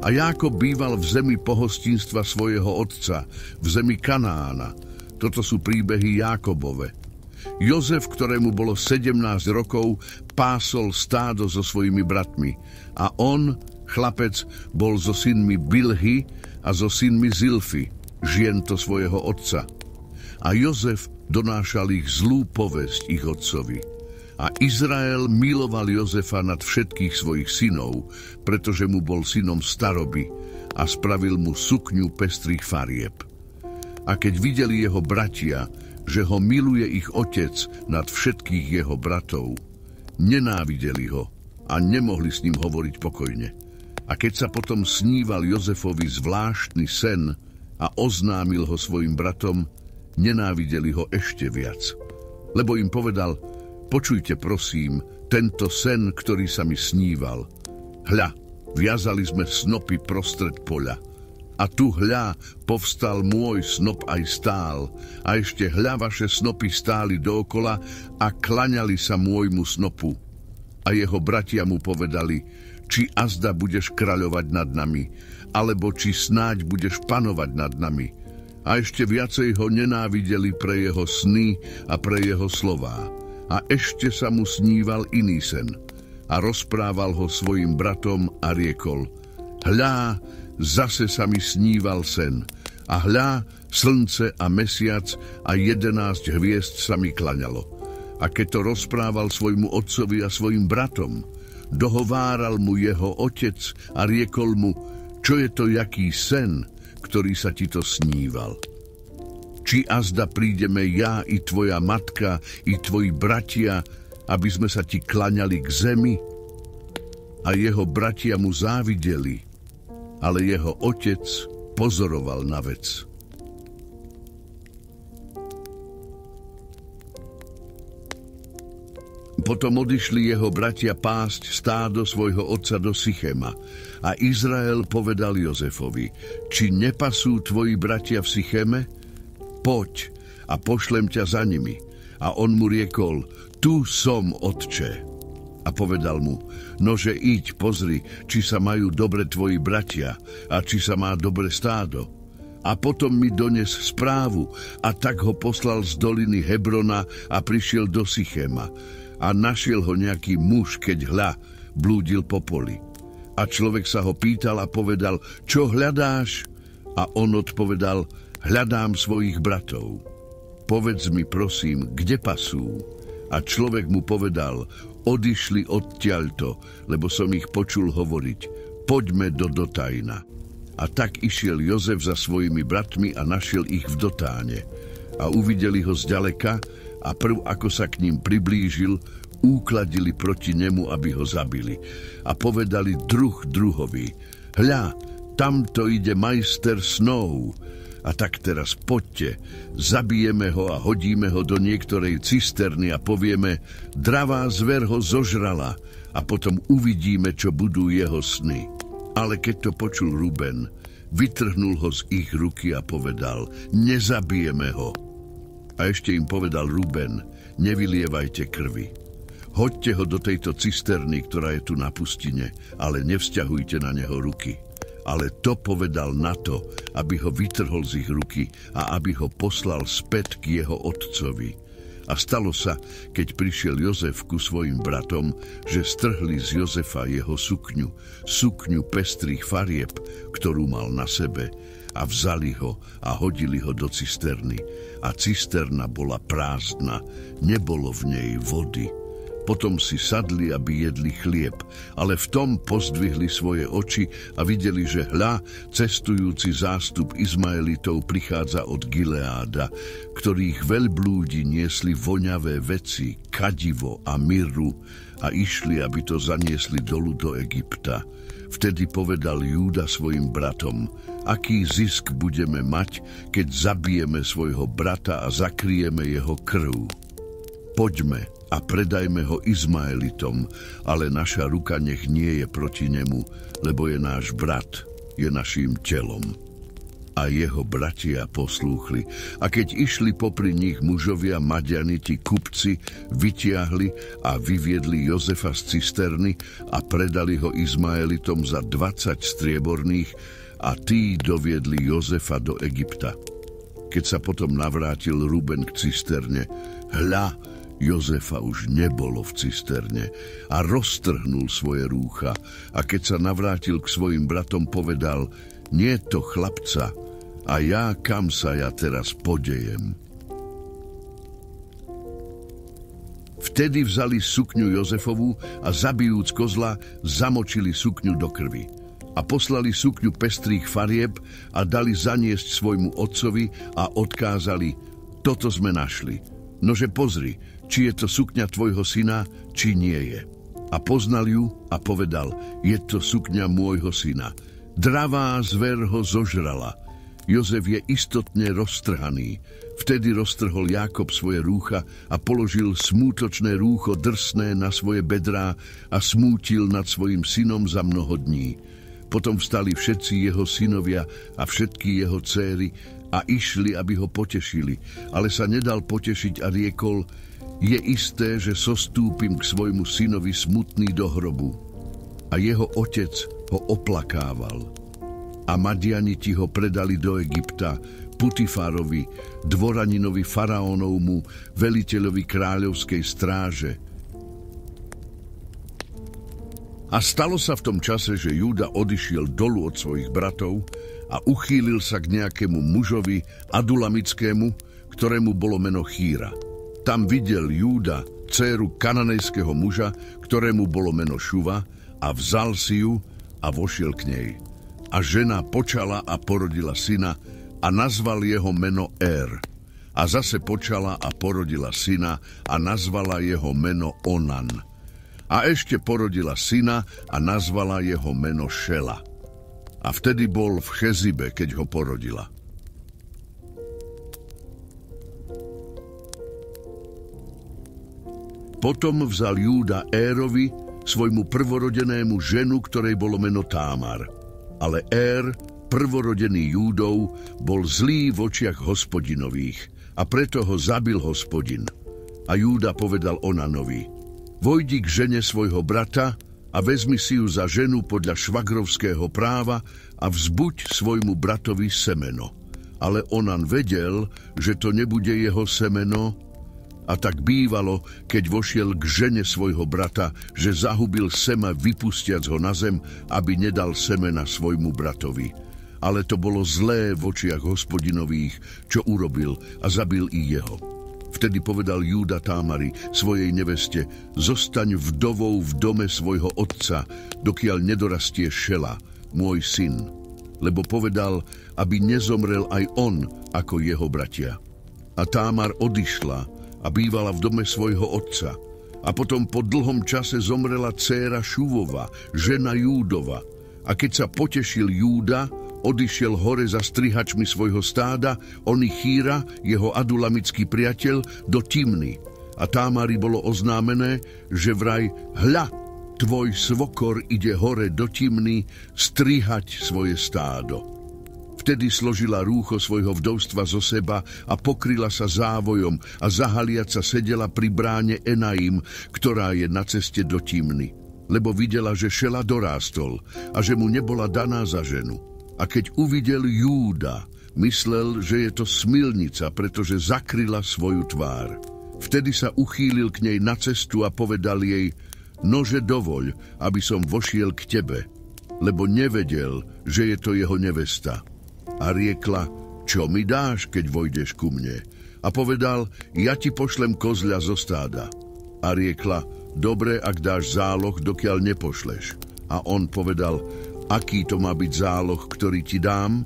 A Jákob býval v zemi pohostinstva svojho otca, v zemi Kanána. Toto sú príbehy Jákobove. Jozef, ktorému bolo 17 rokov, pásol stádo so svojimi bratmi. A on, chlapec, bol so synmi Bilhy a so synmi Zilfy, žien to svojho otca. A Jozef donášal ich zlú povesť ich otcovi. A Izrael miloval Jozefa nad všetkých svojich synov, pretože mu bol synom staroby a spravil mu sukňu pestrých farieb. A keď videli jeho bratia, že ho miluje ich otec nad všetkých jeho bratov, nenávideli ho a nemohli s ním hovoriť pokojne. A keď sa potom sníval Jozefovi zvláštny sen a oznámil ho svojim bratom, nenávideli ho ešte viac. Lebo im povedal: počujte prosím tento sen, ktorý sa mi sníval. Hľa, viazali sme snopy prostred poľa. A tu hľa, povstal môj snop aj stál. A ešte hľa, vaše snopy stáli dookola a klaňali sa môjmu snopu. A jeho bratia mu povedali: či azda budeš kráľovať nad nami, alebo či snáď budeš panovať nad nami. A ešte viacej ho nenávideli pre jeho sny a pre jeho slová. A ešte sa mu sníval iný sen. A rozprával ho svojim bratom a riekol: hľa, zase sa mi sníval sen. A hľa, slnce a mesiac a 11 hviezd sa mi klaňalo. A keď to rozprával svojmu otcovi a svojim bratom, dohováral mu jeho otec a riekol mu: čo je to jaký sen, ktorý sa ti to sníval? Či azda prídeme ja i tvoja matka, i tvoji bratia, aby sme sa ti klaňali k zemi? A jeho bratia mu závideli, ale jeho otec pozoroval na vec. Potom odišli jeho bratia pásť stádo svojho otca do Sychema. A Izrael povedal Jozefovi: či nepasú tvoji bratia v Sycheme? Poď a pošlem ťa za nimi. A on mu riekol: tu som, otče. A povedal mu: nože iď, pozri, či sa majú dobre tvoji bratia a či sa má dobre stádo. A potom mi dones správu, a tak ho poslal z doliny Hebrona a prišiel do Sychema. A našiel ho nejaký muž, keď hľa, blúdil po poli. A človek sa ho pýtal a povedal: čo hľadáš? A on odpovedal: hľadám svojich bratov. Povedz mi prosím, kde pasú? A človek mu povedal: odišli odtiaľto, lebo som ich počul hovoriť: poďme do Dotajna. A tak išiel Jozef za svojimi bratmi a našiel ich v Dotáne. A uvideli ho zďaleka a prv ako sa k ním priblížil, úkladili proti nemu, aby ho zabili. A povedali druh druhovi: hľa, tamto ide majster snov. A tak teraz poďte, zabijeme ho a hodíme ho do niektorej cisterny a povieme: dravá zver ho zožrala, a potom uvidíme, čo budú jeho sny. Ale keď to počul Ruben, vytrhnul ho z ich ruky a povedal: nezabijeme ho. A ešte im povedal Ruben: nevylievajte krvi. Hoďte ho do tejto cisterny, ktorá je tu na pustine, ale nevzťahujte na neho ruky. Ale to povedal na to, aby ho vytrhol z ich ruky a aby ho poslal späť k jeho otcovi. A stalo sa, keď prišiel Jozef ku svojim bratom, že strhli z Jozefa jeho sukňu pestrých farieb, ktorú mal na sebe, a vzali ho a hodili ho do cisterny. A cisterna bola prázdna, nebolo v nej vody. Potom si sadli, aby jedli chlieb, ale v tom pozdvihli svoje oči a videli, že hľa, cestujúci zástup Izmaelitov prichádza od Gileáda, ktorých veľblúdi niesli voňavé veci, kadivo a mirru, a išli, aby to zaniesli dolu do Egypta. Vtedy povedal Júda svojim bratom: aký zisk budeme mať, keď zabijeme svojho brata a zakryjeme jeho krv? Poďme a predajme ho Izmaelitom, ale naša ruka nech nie je proti nemu, lebo je náš brat, je naším telom. A jeho bratia poslúchli. A keď išli popri nich mužovia Madianiti, kupci, vytiahli a vyviedli Jozefa z cisterny a predali ho Izmaelitom za 20 strieborných a tí doviedli Jozefa do Egypta. Keď sa potom navrátil Ruben k cisterne, hľa, Jozefa už nebolo v cisterne a roztrhnul svoje rúcha. A keď sa navrátil k svojim bratom, povedal, nie to chlapca, a ja kam sa ja teraz podejem. Vtedy vzali sukňu Jozefovú a zabijúc kozla, zamočili sukňu do krvi. A poslali sukňu pestrých farieb a dali zaniesť svojmu otcovi a odkázali, toto sme našli. Nože pozri, či je to sukňa tvojho syna, či nie je. A poznal ju a povedal, je to sukňa môjho syna. Dravá zver ho zožrala. Jozef je istotne roztrhaný. Vtedy roztrhol Jákob svoje rúcha a položil smútočné rúcho drsné na svoje bedrá a smútil nad svojim synom za mnoho dní. Potom vstali všetci jeho synovia a všetky jeho céry a išli, aby ho potešili. Ale sa nedal potešiť a riekol, je isté, že sostúpim k svojmu synovi smutný do hrobu. A jeho otec ho oplakával. A Madianiti ho predali do Egypta, Putifárovi, dvoraninovi faraónovmu, veliteľovi kráľovskej stráže. A stalo sa v tom čase, že Júda odišiel dolu od svojich bratov a uchýlil sa k nejakému mužovi adulamickému, ktorému bolo meno Chíra. Tam videl Júda dcéru kananejského muža, ktorému bolo meno Šuva, a vzal si ju a vošiel k nej. A žena počala a porodila syna a nazval jeho meno Er. A zase počala a porodila syna a nazvala jeho meno Onan. A ešte porodila syna a nazvala jeho meno Šela. A vtedy bol v Chezibe, keď ho porodila. Potom vzal Júda Érovi, svojmu prvorodenému ženu, ktorej bolo meno Támar. Ale Er, prvorodený Júdov, bol zlý v očiach Hospodinových a preto ho zabil Hospodin. A Júda povedal Onanovi, vojdi k žene svojho brata a vezmi si ju za ženu podľa švagrovského práva a vzbuď svojmu bratovi semeno. Ale Onan vedel, že to nebude jeho semeno, a tak bývalo, keď vošiel k žene svojho brata, že zahubil sema vypustiac ho na zem, aby nedal semena svojmu bratovi. Ale to bolo zlé v očiach Hospodinových, čo urobil, a zabil i jeho. Vtedy povedal Júda Támari, svojej neveste, zostaň vdovou v dome svojho otca, dokiaľ nedorastie Šela, môj syn. Lebo povedal, aby nezomrel aj on, ako jeho bratia. A Támar odišla a bývala v dome svojho otca. A potom po dlhom čase zomrela dcéra Šuvova, žena Júdova. A keď sa potešil Júda, odišiel hore za strihačmi svojho stáda, oni Chíra, jeho adulamický priateľ, do Timny. A Támari bolo oznámené, že vraj, hľa, tvoj svokor ide hore do Timny strihať svoje stádo. Vtedy složila rúcho svojho vdovstva zo seba a pokryla sa závojom a zahaliac sa sedela pri bráne Enaim, ktorá je na ceste do Timny. Lebo videla, že Šela dorástol a že mu nebola daná za ženu. A keď uvidel Júda, myslel, že je to smilnica, pretože zakryla svoju tvár. Vtedy sa uchýlil k nej na cestu a povedal jej, nože dovoľ, aby som vošiel k tebe, lebo nevedel, že je to jeho nevesta. A riekla, čo mi dáš, keď vojdeš ku mne? A povedal, ja ti pošlem kozľa zo stáda. A riekla, dobre, ak dáš záloh, dokiaľ nepošleš. A on povedal, aký to má byť záloh, ktorý ti dám?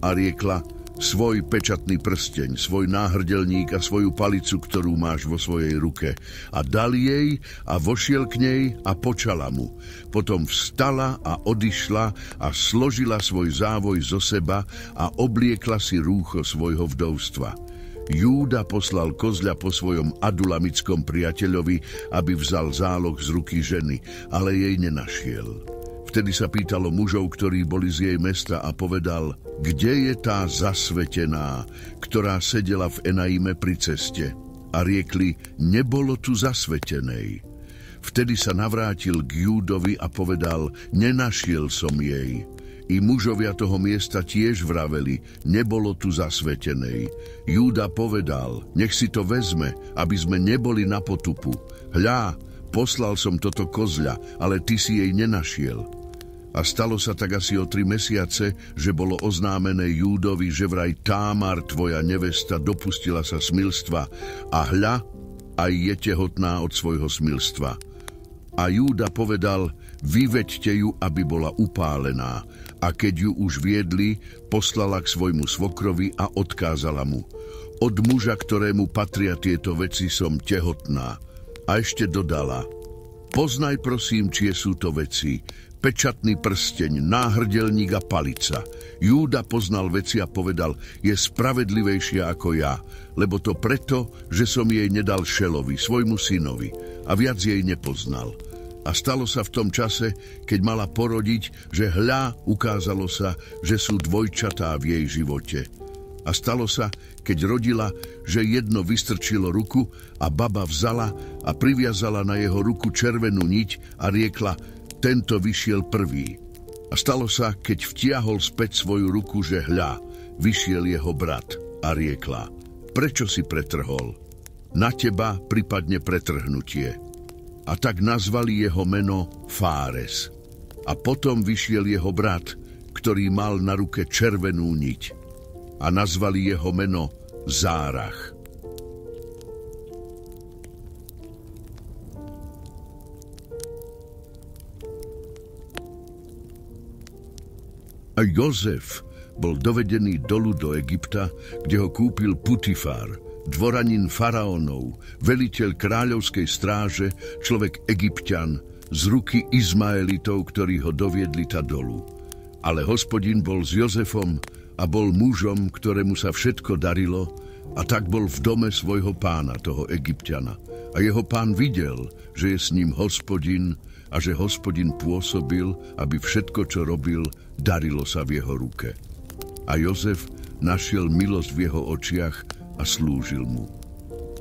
A riekla, svoj pečatný prsteň, svoj náhrdelník a svoju palicu, ktorú máš vo svojej ruke. A dal jej a vošiel k nej a počala mu. Potom vstala a odišla a složila svoj závoj zo seba a obliekla si rúcho svojho vdovstva. Júda poslal kozľa po svojom adulamickom priateľovi, aby vzal záloh z ruky ženy, ale jej nenašiel. Vtedy sa pýtalo mužov, ktorí boli z jej mesta, a povedal: Kde je tá zasvetená, ktorá sedela v Enaime pri ceste? A riekli: Nebolo tu zasvetenej. Vtedy sa navrátil k Júdovi a povedal: Nenašiel som jej. I mužovia toho miesta tiež vraveli: Nebolo tu zasvetenej. Júda povedal: Nech si to vezme, aby sme neboli na potupu. Hľa, poslal som toto kozľa, ale ty si jej nenašiel. A stalo sa tak asi o 3 mesiace, že bolo oznámené Júdovi, že vraj Támar, tvoja nevesta, dopustila sa smilstva, a hľa, aj je tehotná od svojho smilstva. A Júda povedal: Vyveďte ju, aby bola upálená. A keď ju už viedli, poslala k svojmu svokrovi a odkázala mu: Od muža, ktorému patria tieto veci, som tehotná. A ešte dodala: Poznaj prosím, čie sú to veci: pečatný prsteň, náhrdelník a palica. Júda poznal veci a povedal: Je spravedlivejšia ako ja, lebo to preto, že som jej nedal Šelovi, svojmu synovi, a viac jej nepoznal. A stalo sa v tom čase, keď mala porodiť, že hľa, ukázalo sa, že sú dvojčatá v jej živote. A stalo sa, keď rodila, že jedno vystrčilo ruku a baba vzala a priviazala na jeho ruku červenú niť a riekla: Tento vyšiel prvý. A stalo sa, keď vtiahol späť svoju ruku, že hľa, vyšiel jeho brat, a riekla: Prečo si pretrhol? Na teba pripadne pretrhnutie. A tak nazvali jeho meno Fáres. A potom vyšiel jeho brat, ktorý mal na ruke červenú niť. A nazvali jeho meno Zárach. A Jozef bol dovedený dolu do Egypta, kde ho kúpil Putifár, dvoranin faraónov, veliteľ kráľovskej stráže, človek Egypťan, z ruky Izmaelitov, ktorí ho doviedli ta dolu. Ale Hospodin bol s Jozefom a bol mužom, ktorému sa všetko darilo, a tak bol v dome svojho pána, toho Egypťana. A jeho pán videl, že je s ním Hospodin a že Hospodin pôsobil, aby všetko, čo robil, darilo sa v jeho ruke. A Jozef našiel milosť v jeho očiach a slúžil mu.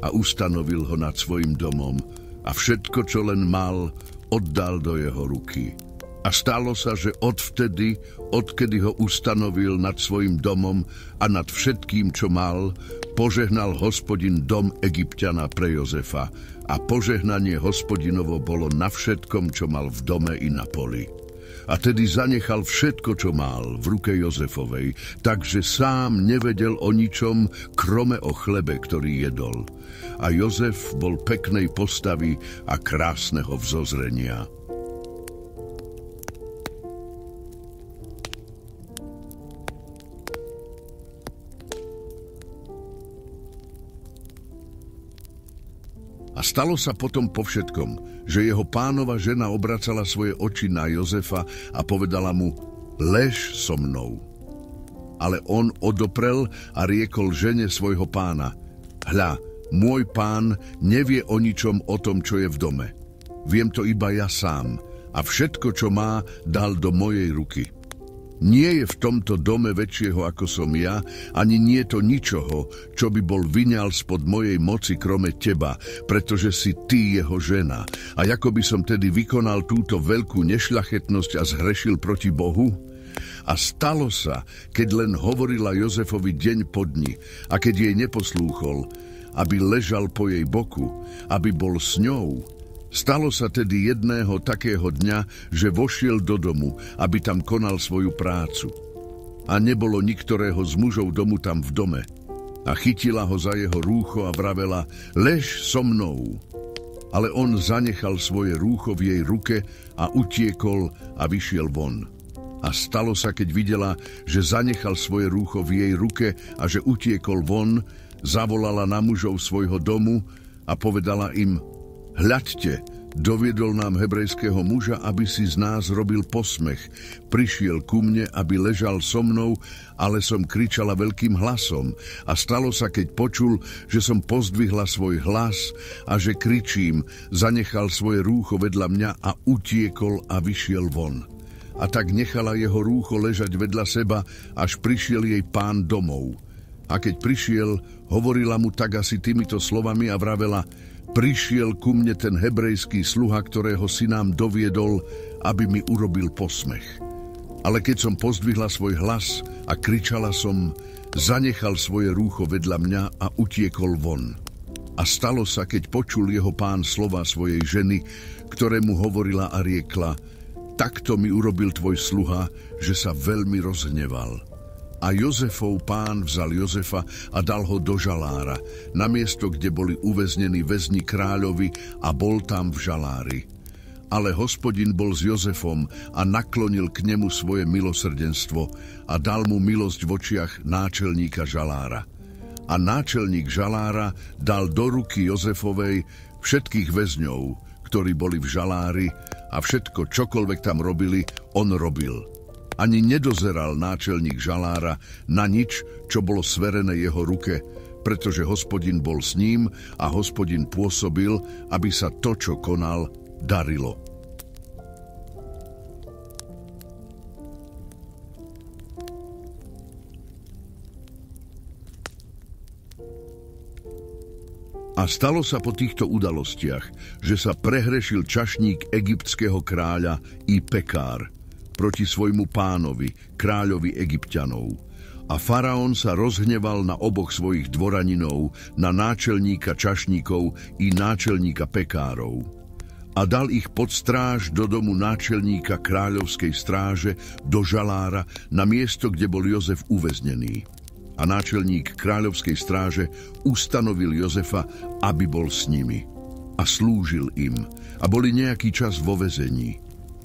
A ustanovil ho nad svojim domom a všetko, čo len mal, oddal do jeho ruky. A stalo sa, že odkedy ho ustanovil nad svojim domom a nad všetkým, čo mal, požehnal Hospodin dom Egypťana pre Jozefa, a požehnanie Hospodinovo bolo na všetkom, čo mal v dome i na poli. A tedy zanechal všetko, čo mal, v ruke Jozefovej, takže sám nevedel o ničom, krome o chlebe, ktorý jedol. A Jozef bol peknej postavy a krásneho vzozrenia. A stalo sa potom po všetkom, že jeho pánova žena obracala svoje oči na Jozefa a povedala mu: Lež so mnou. Ale on odoprel a riekol žene svojho pána: Hľa, môj pán nevie o ničom o tom, čo je v dome. Viem to iba ja sám, a všetko, čo má, dal do mojej ruky. Nie je v tomto dome väčšieho ako som ja, ani nie to ničoho, čo by bol vyňal spod mojej moci krome teba, pretože si ty jeho žena. A ako by som tedy vykonal túto veľkú nešľachetnosť a zhrešil proti Bohu? A stalo sa, keď len hovorila Jozefovi deň po dni, a keď jej neposlúchol, aby ležal po jej boku, aby bol s ňou. Stalo sa tedy jedného takého dňa, že vošiel do domu, aby tam konal svoju prácu. A nebolo niktorého z mužov domu tam v dome. A chytila ho za jeho rúcho a vravela: Lež so mnou. Ale on zanechal svoje rúcho v jej ruke a utiekol a vyšiel von. A stalo sa, keď videla, že zanechal svoje rúcho v jej ruke a že utiekol von, zavolala na mužov svojho domu a povedala im: Hľadte, doviedol nám hebrejského muža, aby si z nás robil posmech. Prišiel ku mne, aby ležal so mnou, ale som kričala veľkým hlasom. A stalo sa, keď počul, že som pozdvihla svoj hlas a že kričím, zanechal svoje rúcho vedľa mňa a utiekol a vyšiel von. a tak nechala jeho rúcho ležať vedľa seba, až prišiel jej pán domov. A keď prišiel, hovorila mu tak asi týmito slovami a vravela: prišiel ku mne ten hebrejský sluha, ktorého si nám doviedol, aby mi urobil posmech. Ale keď som pozdvihla svoj hlas a kričala som, zanechal svoje rúcho vedľa mňa a utiekol von. A stalo sa, keď počul jeho pán slova svojej ženy, ktoré mu hovorila a riekla: takto mi urobil tvoj sluha, že sa veľmi rozhneval. A Jozefov pán vzal Jozefa a dal ho do žalára, na miesto, kde boli uväznení väzni kráľovi, a bol tam v žalári. Ale Hospodin bol s Jozefom a naklonil k nemu svoje milosrdenstvo a dal mu milosť v očiach náčelníka žalára. A náčelník žalára dal do ruky Jozefovej všetkých väzňov, ktorí boli v žalári, a všetko, čokoľvek tam robili, on robil. Ani nedozeral náčelník žalára na nič, čo bolo sverené jeho ruke, pretože Hospodin bol s ním a Hospodin pôsobil, aby sa to, čo konal, darilo. A stalo sa po týchto udalostiach, že sa prehrešil čašník egyptského kráľa i Pekár proti svojmu pánovi, kráľovi Egypťanov. A faraón sa rozhneval na oboch svojich dvoraninov, na náčelníka čašníkov i náčelníka pekárov. A dal ich pod stráž do domu náčelníka kráľovskej stráže, do žalára, na miesto, kde bol Jozef uväznený. A náčelník kráľovskej stráže ustanovil Jozefa, aby bol s nimi. A slúžil im. A boli nejaký čas vo väzení.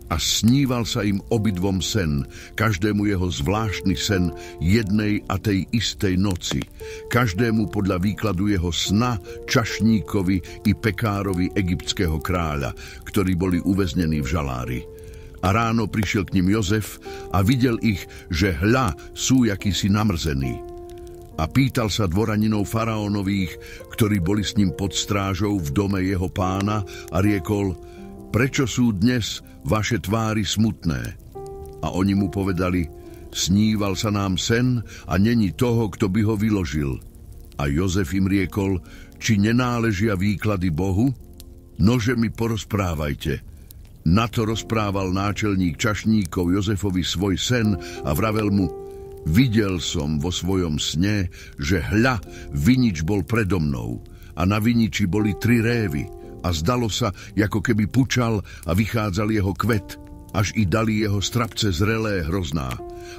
A sníval sa im obidvom sen, každému jeho zvláštny sen jednej a tej istej noci. Každému podľa výkladu jeho sna čašníkovi i pekárovi egyptského kráľa, ktorí boli uväznení v žalári. A ráno prišiel k ním Jozef a videl ich, že hľa, sú jakýsi namrzení. A pýtal sa dvoraninov faraónových, ktorí boli s ním pod strážou v dome jeho pána, a riekol: prečo sú dnes vaše tvári smutné? A oni mu povedali: sníval sa nám sen a není toho, kto by ho vyložil. A Jozef im riekol: či nenáležia výklady Bohu? Nože mi porozprávajte. Na to rozprával náčelník čašníkov Jozefovi svoj sen a vravel mu: videl som vo svojom sne, že hľa, vinič bol predo mnou a na viniči boli 3 révy a zdalo sa, ako keby pučal a vychádzal jeho kvet, až i dali jeho strapce zrelé hrozná.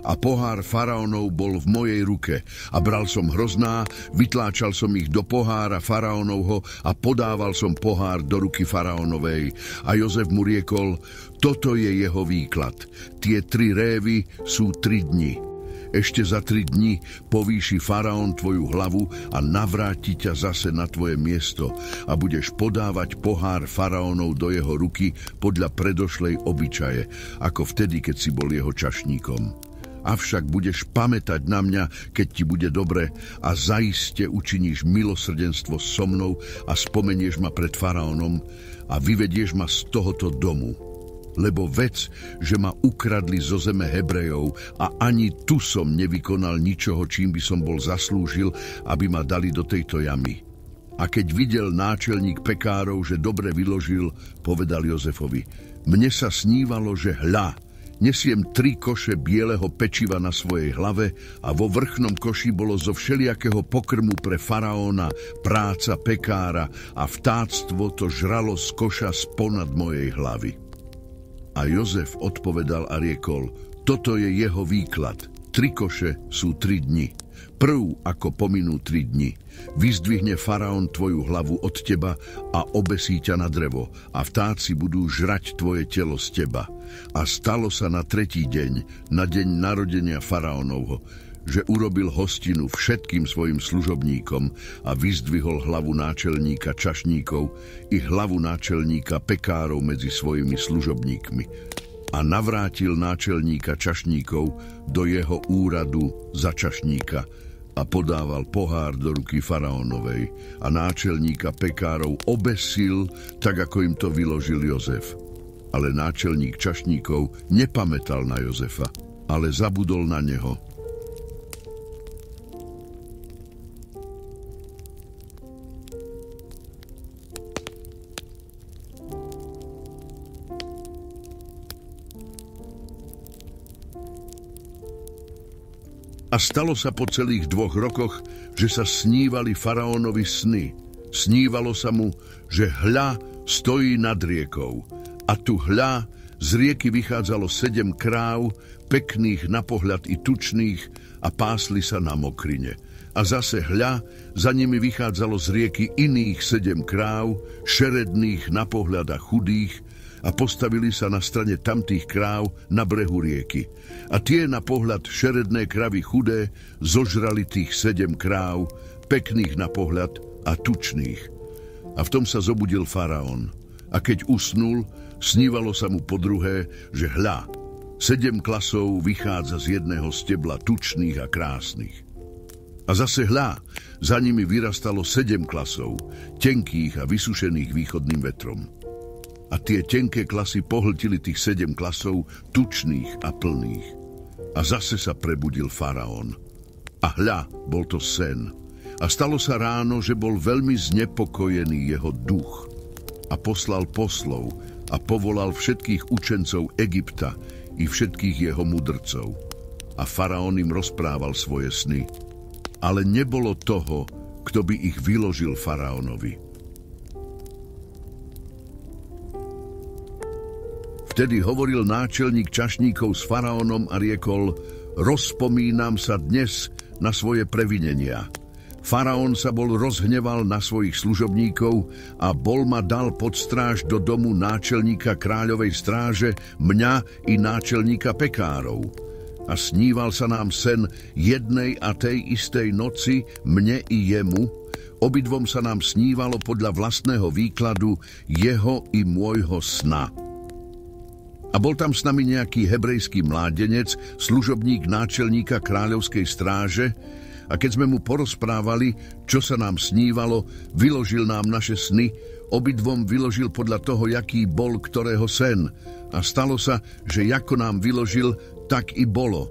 A pohár faraónov bol v mojej ruke a bral som hrozná, vytláčal som ich do pohára faraónovho a podával som pohár do ruky faraónovej. A Jozef mu riekol: toto je jeho výklad. Tie 3 révy sú 3 dni. Ešte za 3 dni povýši faraón tvoju hlavu a navráti ťa zase na tvoje miesto a budeš podávať pohár faraónov do jeho ruky podľa predošlej obyčaje, ako vtedy, keď si bol jeho čašníkom. Avšak budeš pamätať na mňa, keď ti bude dobre, a zaiste učiníš milosrdenstvo so mnou a spomenieš ma pred faraónom a vyvedieš ma z tohoto domu. Lebo vec, že ma ukradli zo zeme Hebrejov a ani tu som nevykonal ničoho, čím by som bol zaslúžil, aby ma dali do tejto jamy. A keď videl náčelník pekárov, že dobre vyložil, povedal Jozefovi: mne sa snívalo, že hľa, nesiem 3 koše bieleho pečiva na svojej hlave a vo vrchnom koši bolo zo všelijakého pokrmu pre faraóna práca pekára a vtáctvo to žralo z koša sponad mojej hlavy. A Jozef odpovedal a riekol: toto je jeho výklad. 3 koše sú 3 dni. Prv, ako pominú 3 dni, vyzdvihne faraón tvoju hlavu od teba a obesí ťa na drevo a vtáci budú žrať tvoje telo z teba. A stalo sa na 3. deň, na deň narodenia faraónovho, že urobil hostinu všetkým svojim služobníkom a vyzdvihol hlavu náčelníka čašníkov i hlavu náčelníka pekárov medzi svojimi služobníkmi. A navrátil náčelníka čašníkov do jeho úradu za čašníka a podával pohár do ruky faraónovej a náčelníka pekárov obesil, tak ako im to vyložil Jozef. Ale náčelník čašníkov nepamätal na Jozefa, ale zabudol na neho. A stalo sa po celých 2 rokoch, že sa snívali faraónovi sny. Snívalo sa mu, že hľa stojí nad riekou. A tu hľa z rieky vychádzalo 7 kráv, pekných na pohľad i tučných, a pásli sa na mokrine. A zase hľa, za nimi vychádzalo z rieky iných 7 kráv, šeredných na pohľad a chudých, a postavili sa na strane tamtých kráv na brehu rieky. A tie na pohľad šeredné kravy chudé zožrali tých 7 kráv, pekných na pohľad a tučných. A v tom sa zobudil faraón. A keď usnul, snívalo sa mu po druhé, že hľa, 7 klasov vychádza z jedného stebla tučných a krásnych. A zase hľa, za nimi vyrastalo 7 klasov, tenkých a vysušených východným vetrom. A tie tenké klasy pohltili tých 7 klasov, tučných a plných. A zase sa prebudil faraón. A hľa, bol to sen. A stalo sa ráno, že bol veľmi znepokojený jeho duch. A poslal poslov a povolal všetkých učencov Egypta i všetkých jeho mudrcov. A faraón im rozprával svoje sny. Ale nebolo toho, kto by ich vyložil faraónovi. Vtedy hovoril náčelník čašníkov s faraónom a riekol: rozpomínam sa dnes na svoje previnenia. Faraón sa bol rozhneval na svojich služobníkov a bol ma dal pod stráž do domu náčelníka kráľovej stráže, mňa i náčelníka pekárov. A sníval sa nám sen jednej a tej istej noci, mne i jemu. Obidvom sa nám snívalo podľa vlastného výkladu jeho i môjho sna. A bol tam s nami nejaký hebrejský mládenec, služobník náčelníka kráľovskej stráže, a keď sme mu porozprávali, čo sa nám snívalo, vyložil nám naše sny, obidvom vyložil podľa toho, jaký bol ktorého sen. A stalo sa, že ako nám vyložil, tak i bolo.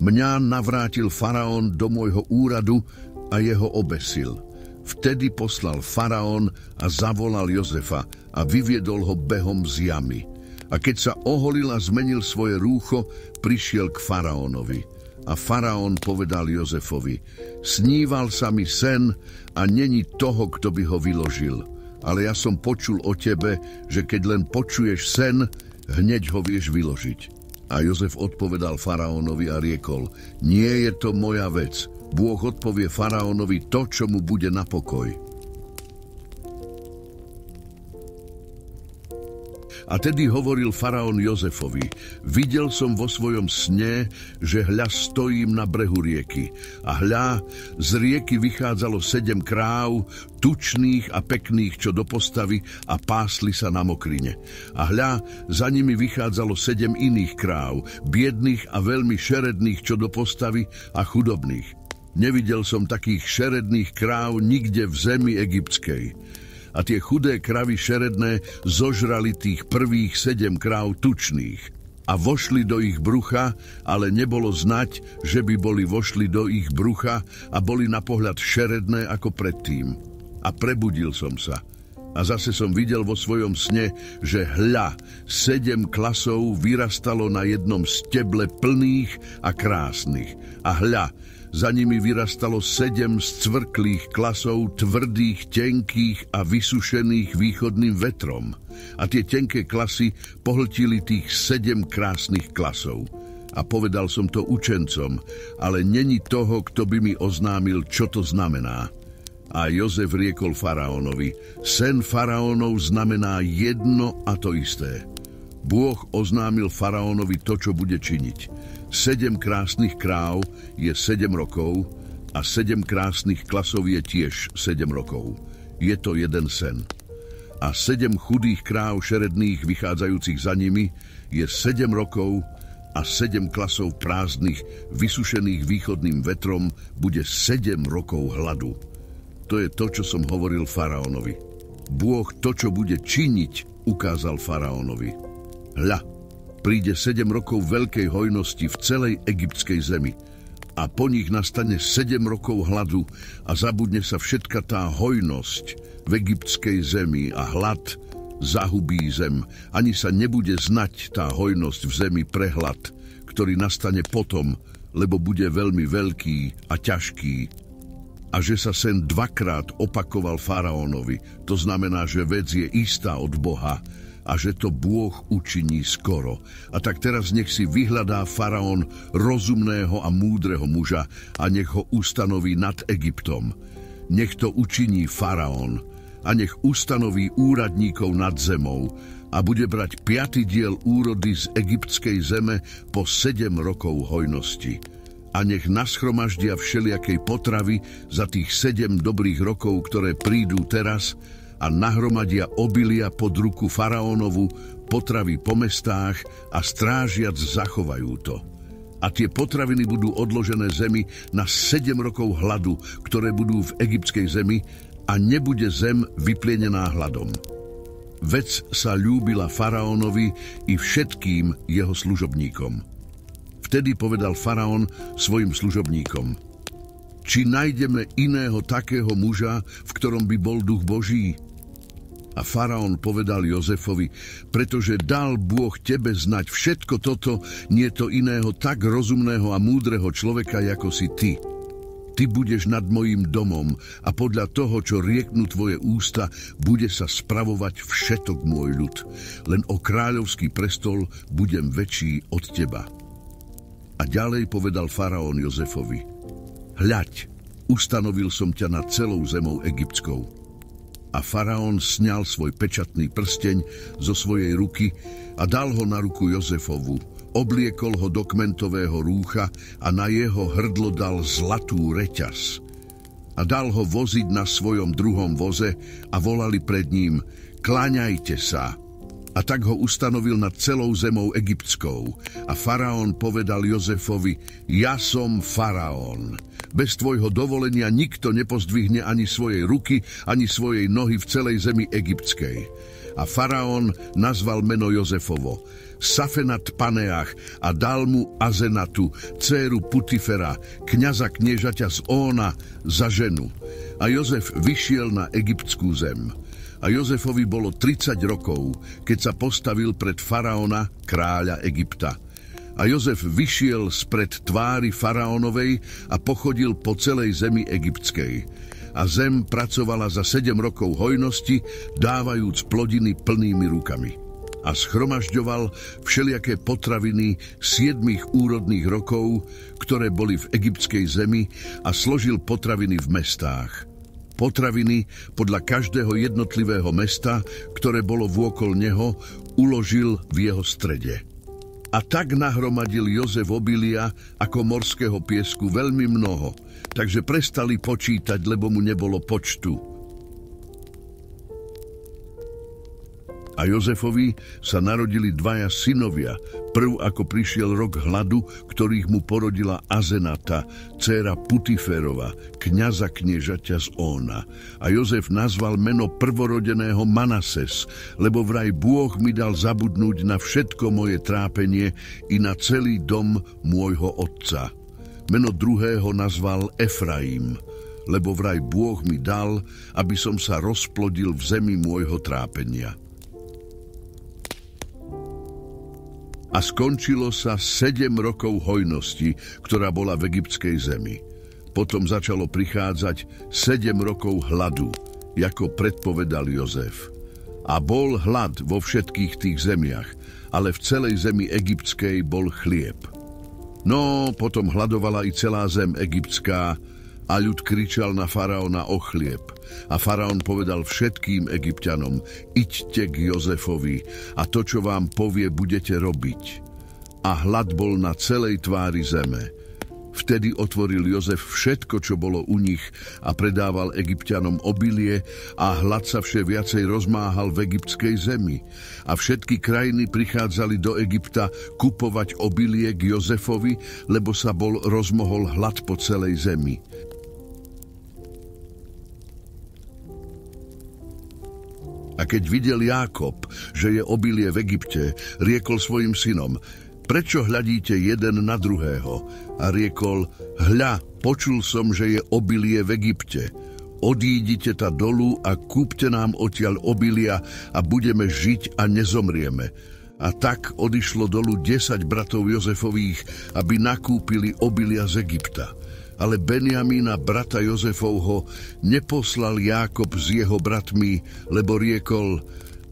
Mňa navrátil faraón do môjho úradu a jeho obesil. Vtedy poslal faraón a zavolal Jozefa a vyviedol ho behom z jamy. A keď sa oholil a zmenil svoje rúcho, prišiel k faraónovi. A faraón povedal Jozefovi: sníval sa mi sen a není toho, kto by ho vyložil. Ale ja som počul o tebe, že keď len počuješ sen, hneď ho vieš vyložiť. A Jozef odpovedal faraónovi a riekol: nie je to moja vec. Bôh odpovie faraónovi to, čo mu bude na pokoj. A tedy hovoril faraón Jozefovi: videl som vo svojom sne, že hľa stojím na brehu rieky. A hľa, z rieky vychádzalo 7 kráv, tučných a pekných, čo do postavy, a pásli sa na mokrine. A hľa, za nimi vychádzalo 7 iných kráv, biedných a veľmi šeredných, čo do postavy, a chudobných. Nevidel som takých šeredných kráv nikde v zemi egyptskej. A tie chudé kravy šeredné zožrali tých prvých 7 kráv tučných. A vošli do ich brucha, ale nebolo znať, že by boli vošli do ich brucha a boli na pohľad šeredné ako predtým. A prebudil som sa. A zase som videl vo svojom sne, že hľa, 7 klasov vyrastalo na jednom steble plných a krásnych. A hľa, za nimi vyrastalo 7 scvrklých klasov, tvrdých, tenkých a vysušených východným vetrom. A tie tenké klasy pohltili tých 7 krásnych klasov. A povedal som to učencom, ale není toho, kto by mi oznámil, čo to znamená. A Jozef riekol faraónovi: sen faraónov znamená jedno a to isté. Bôh oznámil faraónovi to, čo bude činiť. 7 krásnych kráv je 7 rokov a 7 krásnych klasov je tiež 7 rokov. Je to jeden sen. A 7 chudých kráv šeredných vychádzajúcich za nimi je 7 rokov a 7 klasov prázdnych, vysušených východným vetrom bude 7 rokov hladu. To je to, čo som hovoril faraónovi. Bôh to, čo bude činiť, ukázal faraónovi. Hľa, príde 7 rokov veľkej hojnosti v celej egyptskej zemi a po nich nastane 7 rokov hladu a zabudne sa všetka tá hojnosť v egyptskej zemi a hlad zahubí zem. Ani sa nebude znať tá hojnosť v zemi pre hlad, ktorý nastane potom, lebo bude veľmi veľký a ťažký. A že sa sen dvakrát opakoval faraónovi, to znamená, že vec je istá od Boha a že to Bôh učiní skoro. A tak teraz nech si vyhľadá faraón rozumného a múdreho muža a nech ho ustanoví nad Egyptom. Nech to učiní faraón a nech ustanoví úradníkov nad zemou a bude brať 5. diel úrody z egyptskej zeme po 7 rokov hojnosti. A nech naschromaždia všelijakej potravy za tých 7 dobrých rokov, ktoré prídu teraz, a nahromadia obilia pod ruku faraónovu, potravy po mestách a strážiac zachovajú to. A tie potraviny budú odložené zemi na 7 rokov hladu, ktoré budú v egyptskej zemi, a nebude zem vyplienená hladom. Vec sa ľúbila faraónovi i všetkým jeho služobníkom. Vtedy povedal faraón svojim služobníkom: či nájdeme iného takého muža, v ktorom by bol duch Boží? A faraón povedal Jozefovi: pretože dal Bôh tebe znať všetko toto, nie to iného tak rozumného a múdreho človeka, ako si ty. Ty budeš nad mojím domom a podľa toho, čo rieknú tvoje ústa, bude sa spravovať všetok môj ľud. Len o kráľovský prestol budem väčší od teba. A ďalej povedal faraón Jozefovi: hľaď, ustanovil som ťa nad celou zemou egyptskou. A faraón sňal svoj pečatný prsteň zo svojej ruky a dal ho na ruku Jozefovu. Obliekol ho do kmentového rúcha a na jeho hrdlo dal zlatú reťaz. A dal ho voziť na svojom druhom voze a volali pred ním: kláňajte sa. A tak ho ustanovil nad celou zemou egyptskou. A faraón povedal Jozefovi: ja som faraón. Bez tvojho dovolenia nikto nepozdvihne ani svojej ruky, ani svojej nohy v celej zemi egyptskej. A faraón nazval meno Jozefovo Safenat Paneach a dal mu Azenatu, dcéru Putifera, kňaza kniežaťa z Óna, za ženu. A Jozef vyšiel na egyptskú zem. A Jozefovi bolo 30 rokov, keď sa postavil pred faraóna, kráľa Egypta. A Jozef vyšiel spred tvári faraónovej a pochodil po celej zemi egyptskej. A zem pracovala za 7 rokov hojnosti, dávajúc plodiny plnými rukami. A schromažďoval všelijaké potraviny 7 úrodných rokov, ktoré boli v egyptskej zemi, a složil potraviny v mestách. Potraviny podľa každého jednotlivého mesta, ktoré bolo vôkol neho, uložil v jeho strede. A tak nahromadil Jozef obilia ako morského piesku veľmi mnoho, takže prestali počítať, lebo mu nebolo počtu. A Jozefovi sa narodili 2 synovia, prv ako prišiel rok hladu, ktorých mu porodila Azenata, dcéra Putiferova, kňaza kniežaťa z Óna. A Jozef nazval meno prvorodeného Manases, lebo vraj Bôh mi dal zabudnúť na všetko moje trápenie i na celý dom môjho otca. Meno druhého nazval Efraim, lebo vraj Bôh mi dal, aby som sa rozplodil v zemi môjho trápenia. A skončilo sa 7 rokov hojnosti, ktorá bola v egyptskej zemi. Potom začalo prichádzať 7 rokov hladu, ako predpovedal Jozef. A bol hlad vo všetkých tých zemiach, ale v celej zemi egyptskej bol chlieb. No, potom hladovala i celá zem egyptská a ľud kričal na faraóna o chlieb. A faraón povedal všetkým Egypťanom: iďte k Jozefovi a to, čo vám povie, budete robiť. A hlad bol na celej tvári zeme. Vtedy otvoril Jozef všetko, čo bolo u nich, a predával Egypťanom obilie, a hlad sa vše viacej rozmáhal v egyptskej zemi. A všetky krajiny prichádzali do Egypta kupovať obilie k Jozefovi, lebo sa bol rozmohol hlad po celej zemi. A keď videl Jákob, že je obilie v Egypte, riekol svojim synom: prečo hľadíte jeden na druhého? A riekol: hľa, počul som, že je obilie v Egypte. Odídite ta dolu a kúpte nám odtiaľ obilia a budeme žiť a nezomrieme. A tak odišlo dolu 10 bratov Jozefových, aby nakúpili obilia z Egypta. Ale Benjamína, brata Jozefovho, neposlal Jákob s jeho bratmi, lebo riekol,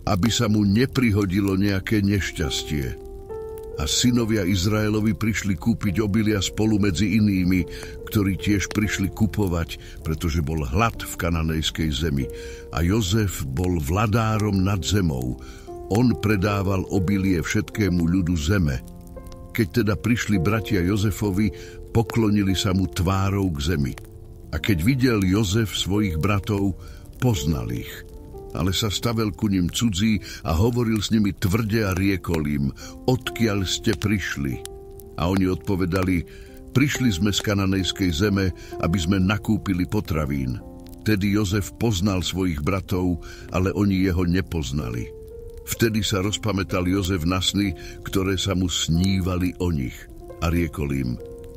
aby sa mu neprihodilo nejaké nešťastie. A synovia Izraelovi prišli kúpiť obilia spolu medzi inými, ktorí tiež prišli kupovať, pretože bol hlad v kananejskej zemi. A Jozef bol vladárom nad zemou. On predával obilie všetkému ľudu zeme. Keď teda prišli bratia Jozefovi, poklonili sa mu tvárou k zemi. A keď videl Jozef svojich bratov, poznal ich. Ale sa stavel ku nim cudzí a hovoril s nimi tvrde a riekol im: odkiaľ ste prišli? A oni odpovedali: prišli sme z kananejskej zeme, aby sme nakúpili potravín. Tedy Jozef poznal svojich bratov, ale oni jeho nepoznali. Vtedy sa rozpamätal Jozef na sny, ktoré sa mu snívali o nich. A riekol im: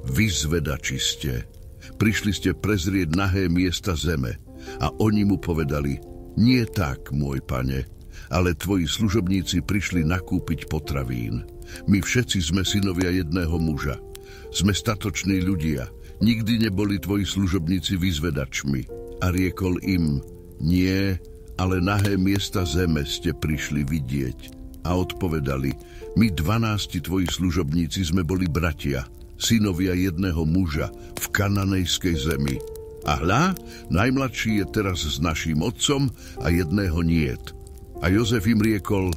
vyzvedači ste. Prišli ste prezrieť nahé miesta zeme. A oni mu povedali: nie tak, môj pane, ale tvoji služobníci prišli nakúpiť potravín. My všetci sme synovia jedného muža. Sme statoční ľudia. Nikdy neboli tvoji služobníci vyzvedačmi. A riekol im: nie, ale nahé miesta zeme ste prišli vidieť. A odpovedali: my 12 tvoji služobníci sme boli bratia, synovia jedného muža v kananejskej zemi. A hľa, najmladší je teraz s naším otcom a jedného niet. A Jozef im riekol: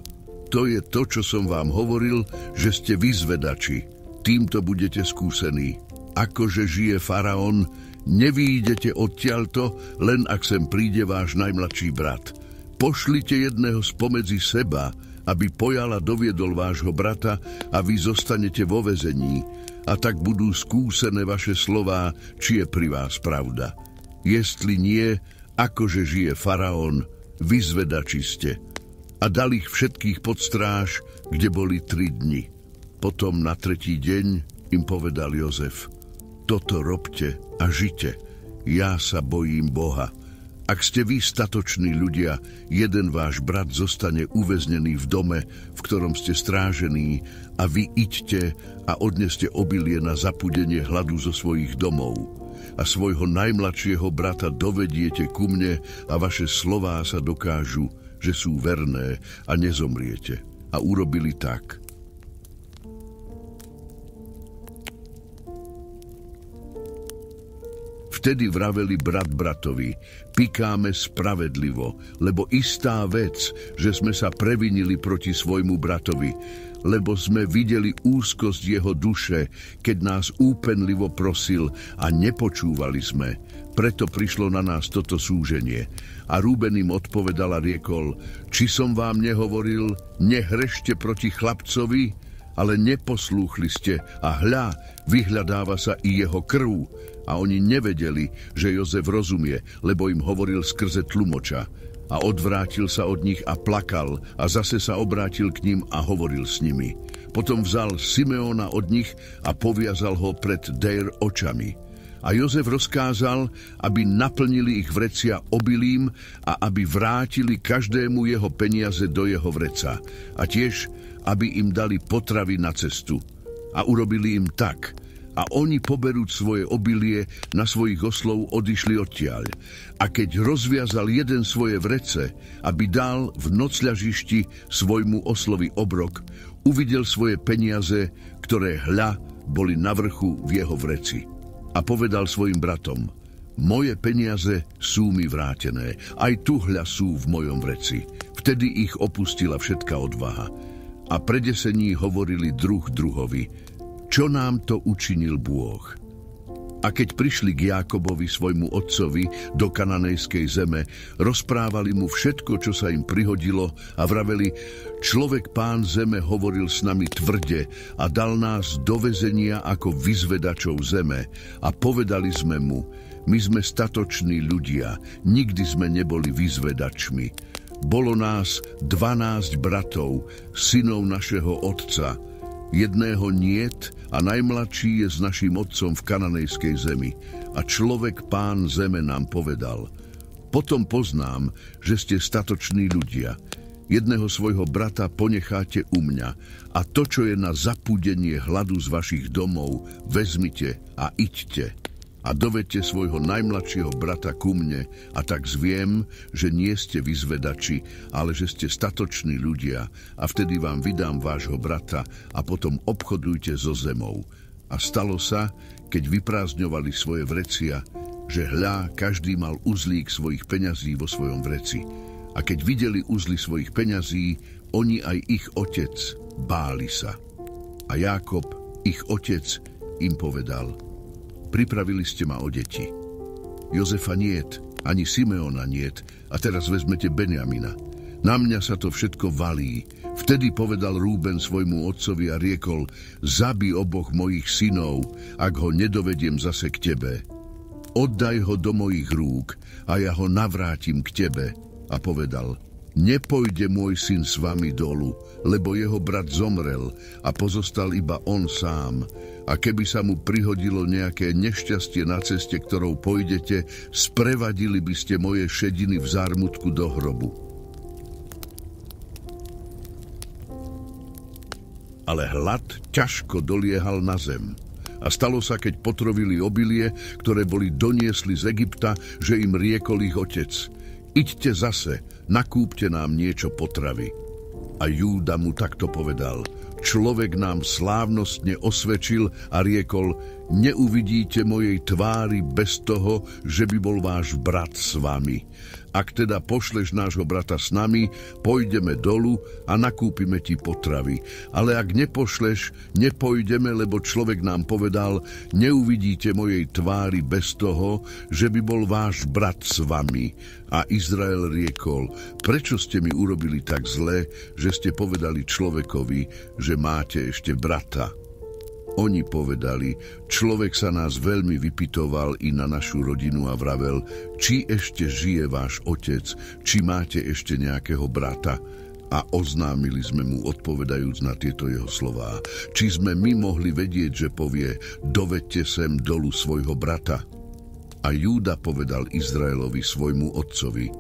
to je to, čo som vám hovoril, že ste vyzvedači. Týmto budete skúsení. Akože žije faraón, nevýjdete odtiaľto, len ak sem príde váš najmladší brat. Pošlite jedného spomedzi seba, aby pojal a doviedol vášho brata, a vy zostanete vo väzení. A tak budú skúsené vaše slová, či je pri vás pravda. Jestli nie, akože žije faraón, vyzvedači ste. A dal ich všetkých pod stráž, kde boli 3 dni. Potom na 3. deň im povedal Jozef: toto robte a žite, ja sa bojím Boha. Ak ste vy statoční ľudia, jeden váš brat zostane uväznený v dome, v ktorom ste strážení, a vy iďte a odneste obilie na zapudenie hladu zo svojich domov. A svojho najmladšieho brata dovediete ku mne a vaše slová sa dokážu, že sú verné a nezomriete. A urobili tak. Vtedy vraveli brat bratovi: pikáme spravedlivo, lebo istá vec, že sme sa previnili proti svojmu bratovi, lebo sme videli úzkosť jeho duše, keď nás úpenlivo prosil a nepočúvali sme. Preto prišlo na nás toto súženie. A Rúben im odpovedal a riekol: či som vám nehovoril, nehrešte proti chlapcovi? Ale neposlúchli ste, a hľa, vyhľadáva sa i jeho krv. A oni nevedeli, že Jozef rozumie, lebo im hovoril skrze tlmoča. A odvrátil sa od nich a plakal, a zase sa obrátil k ním a hovoril s nimi. Potom vzal Simeona od nich a poviazal ho pred Dér očami. A Jozef rozkázal, aby naplnili ich vrecia obilím a aby vrátili každému jeho peniaze do jeho vreca. A tiež, aby im dali potravy na cestu. A urobili im tak. A oni, poberúc svoje obilie, na svojich oslov odišli odtiaľ. A keď rozviazal jeden svoje vrece, aby dal v nocľažišti svojmu oslovi obrok, uvidel svoje peniaze, ktoré hľa boli na vrchu v jeho vreci. A povedal svojim bratom: moje peniaze sú mi vrátené, aj tu hľa sú v mojom vreci. Vtedy ich opustila všetká odvaha. A predesení hovorili druh druhovi: čo nám to učinil Bôh? A keď prišli k Jákobovi, svojmu otcovi, do kananejskej zeme, rozprávali mu všetko, čo sa im prihodilo, a vraveli: človek pán zeme hovoril s nami tvrde a dal nás do väzenia ako vyzvedačov zeme. A povedali sme mu: my sme statoční ľudia, nikdy sme neboli vyzvedačmi. Bolo nás 12 bratov, synov našeho otca. Jedného niet a najmladší je s naším otcom v kananejskej zemi. A človek pán zeme nám povedal: potom poznám, že ste statoční ľudia. Jedného svojho brata ponecháte u mňa a to, čo je na zapúdenie hladu z vašich domov, vezmite a iďte. A dovedte svojho najmladšieho brata ku mne a tak zviem, že nie ste vyzvedači, ale že ste statoční ľudia a vtedy vám vydám vášho brata a potom obchodujte so zemou. A stalo sa, keď vyprázdňovali svoje vrecia, že hľa, každý mal uzlík svojich peňazí vo svojom vreci. A keď videli uzly svojich peňazí, oni aj ich otec báli sa. A Jákob, ich otec, im povedal: pripravili ste ma o deti. Jozefa niet, ani Simeona niet, a teraz vezmete Benjamina. Na mňa sa to všetko valí. Vtedy povedal Rúben svojmu otcovi a riekol: zabij oboch mojich synov, ak ho nedovediem zase k tebe. Oddaj ho do mojich rúk a ja ho navrátim k tebe. A povedal: nepojde môj syn s vami dolu, lebo jeho brat zomrel a pozostal iba on sám. A keby sa mu prihodilo nejaké nešťastie na ceste, ktorou pôjdete, sprevadili by ste moje šediny v zármutku do hrobu. Ale hlad ťažko doliehal na zem. A stalo sa, keď potrovili obilie, ktoré boli doniesli z Egypta, že im riekol ich otec: iďte zase, nakúpte nám niečo potravy. A Júda mu takto povedal: človek nám slávnostne osvedčil a riekol: neuvidíte mojej tvári bez toho, že by bol váš brat s vami. Ak teda pošleš nášho brata s nami, pôjdeme dolu a nakúpime ti potravy. Ale ak nepošleš, nepôjdeme, lebo človek nám povedal: neuvidíte mojej tvári bez toho, že by bol váš brat s vami. A Izrael riekol: prečo ste mi urobili tak zle, že ste povedali človekovi, že máte ešte brata? Oni povedali: človek sa nás veľmi vypytoval i na našu rodinu a vravel: či ešte žije váš otec, či máte ešte nejakého brata? A oznámili sme mu, odpovedajúc na tieto jeho slová: či sme my mohli vedieť, že povie: dovedte sem dolu svojho brata? A Júda povedal Izraelovi, svojmu otcovi: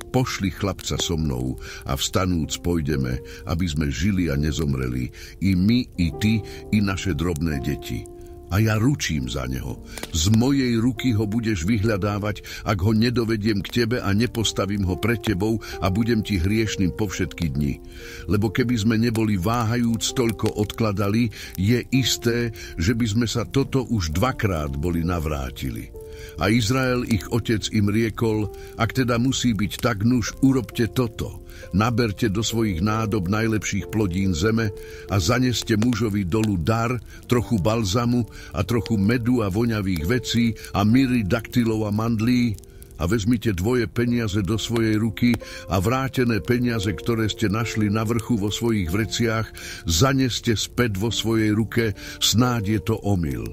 pošli chlapca so mnou a vstanúc pôjdeme, aby sme žili a nezomreli, i my, i ty, i naše drobné deti. A ja ručím za neho. Z mojej ruky ho budeš vyhľadávať, ak ho nedovediem k tebe a nepostavím ho pred tebou a budem ti hriešným po všetky dni. Lebo keby sme neboli váhajúc toľko odkladali, je isté, že by sme sa toto už dvakrát boli navrátili. A Izrael, ich otec, im riekol: ak teda musí byť tak, nuž urobte toto. Naberte do svojich nádob najlepších plodín zeme a zaneste mužovi dolu dar, trochu balzamu a trochu medu a voňavých vecí a miry, daktylov a mandlí. A vezmite dvoje peniaze do svojej ruky a vrátené peniaze, ktoré ste našli na vrchu vo svojich vreciach, zaneste späť vo svojej ruke, snáď je to omyl.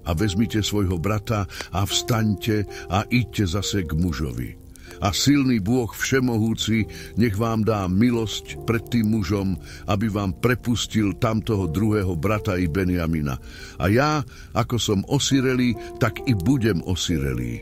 A vezmite svojho brata a vstaňte a idte zase k mužovi. A silný Bôh všemohúci nech vám dá milosť pred tým mužom, aby vám prepustil tamtoho druhého brata i Benjamina. A ja, ako som osirelý, tak i budem osirelý.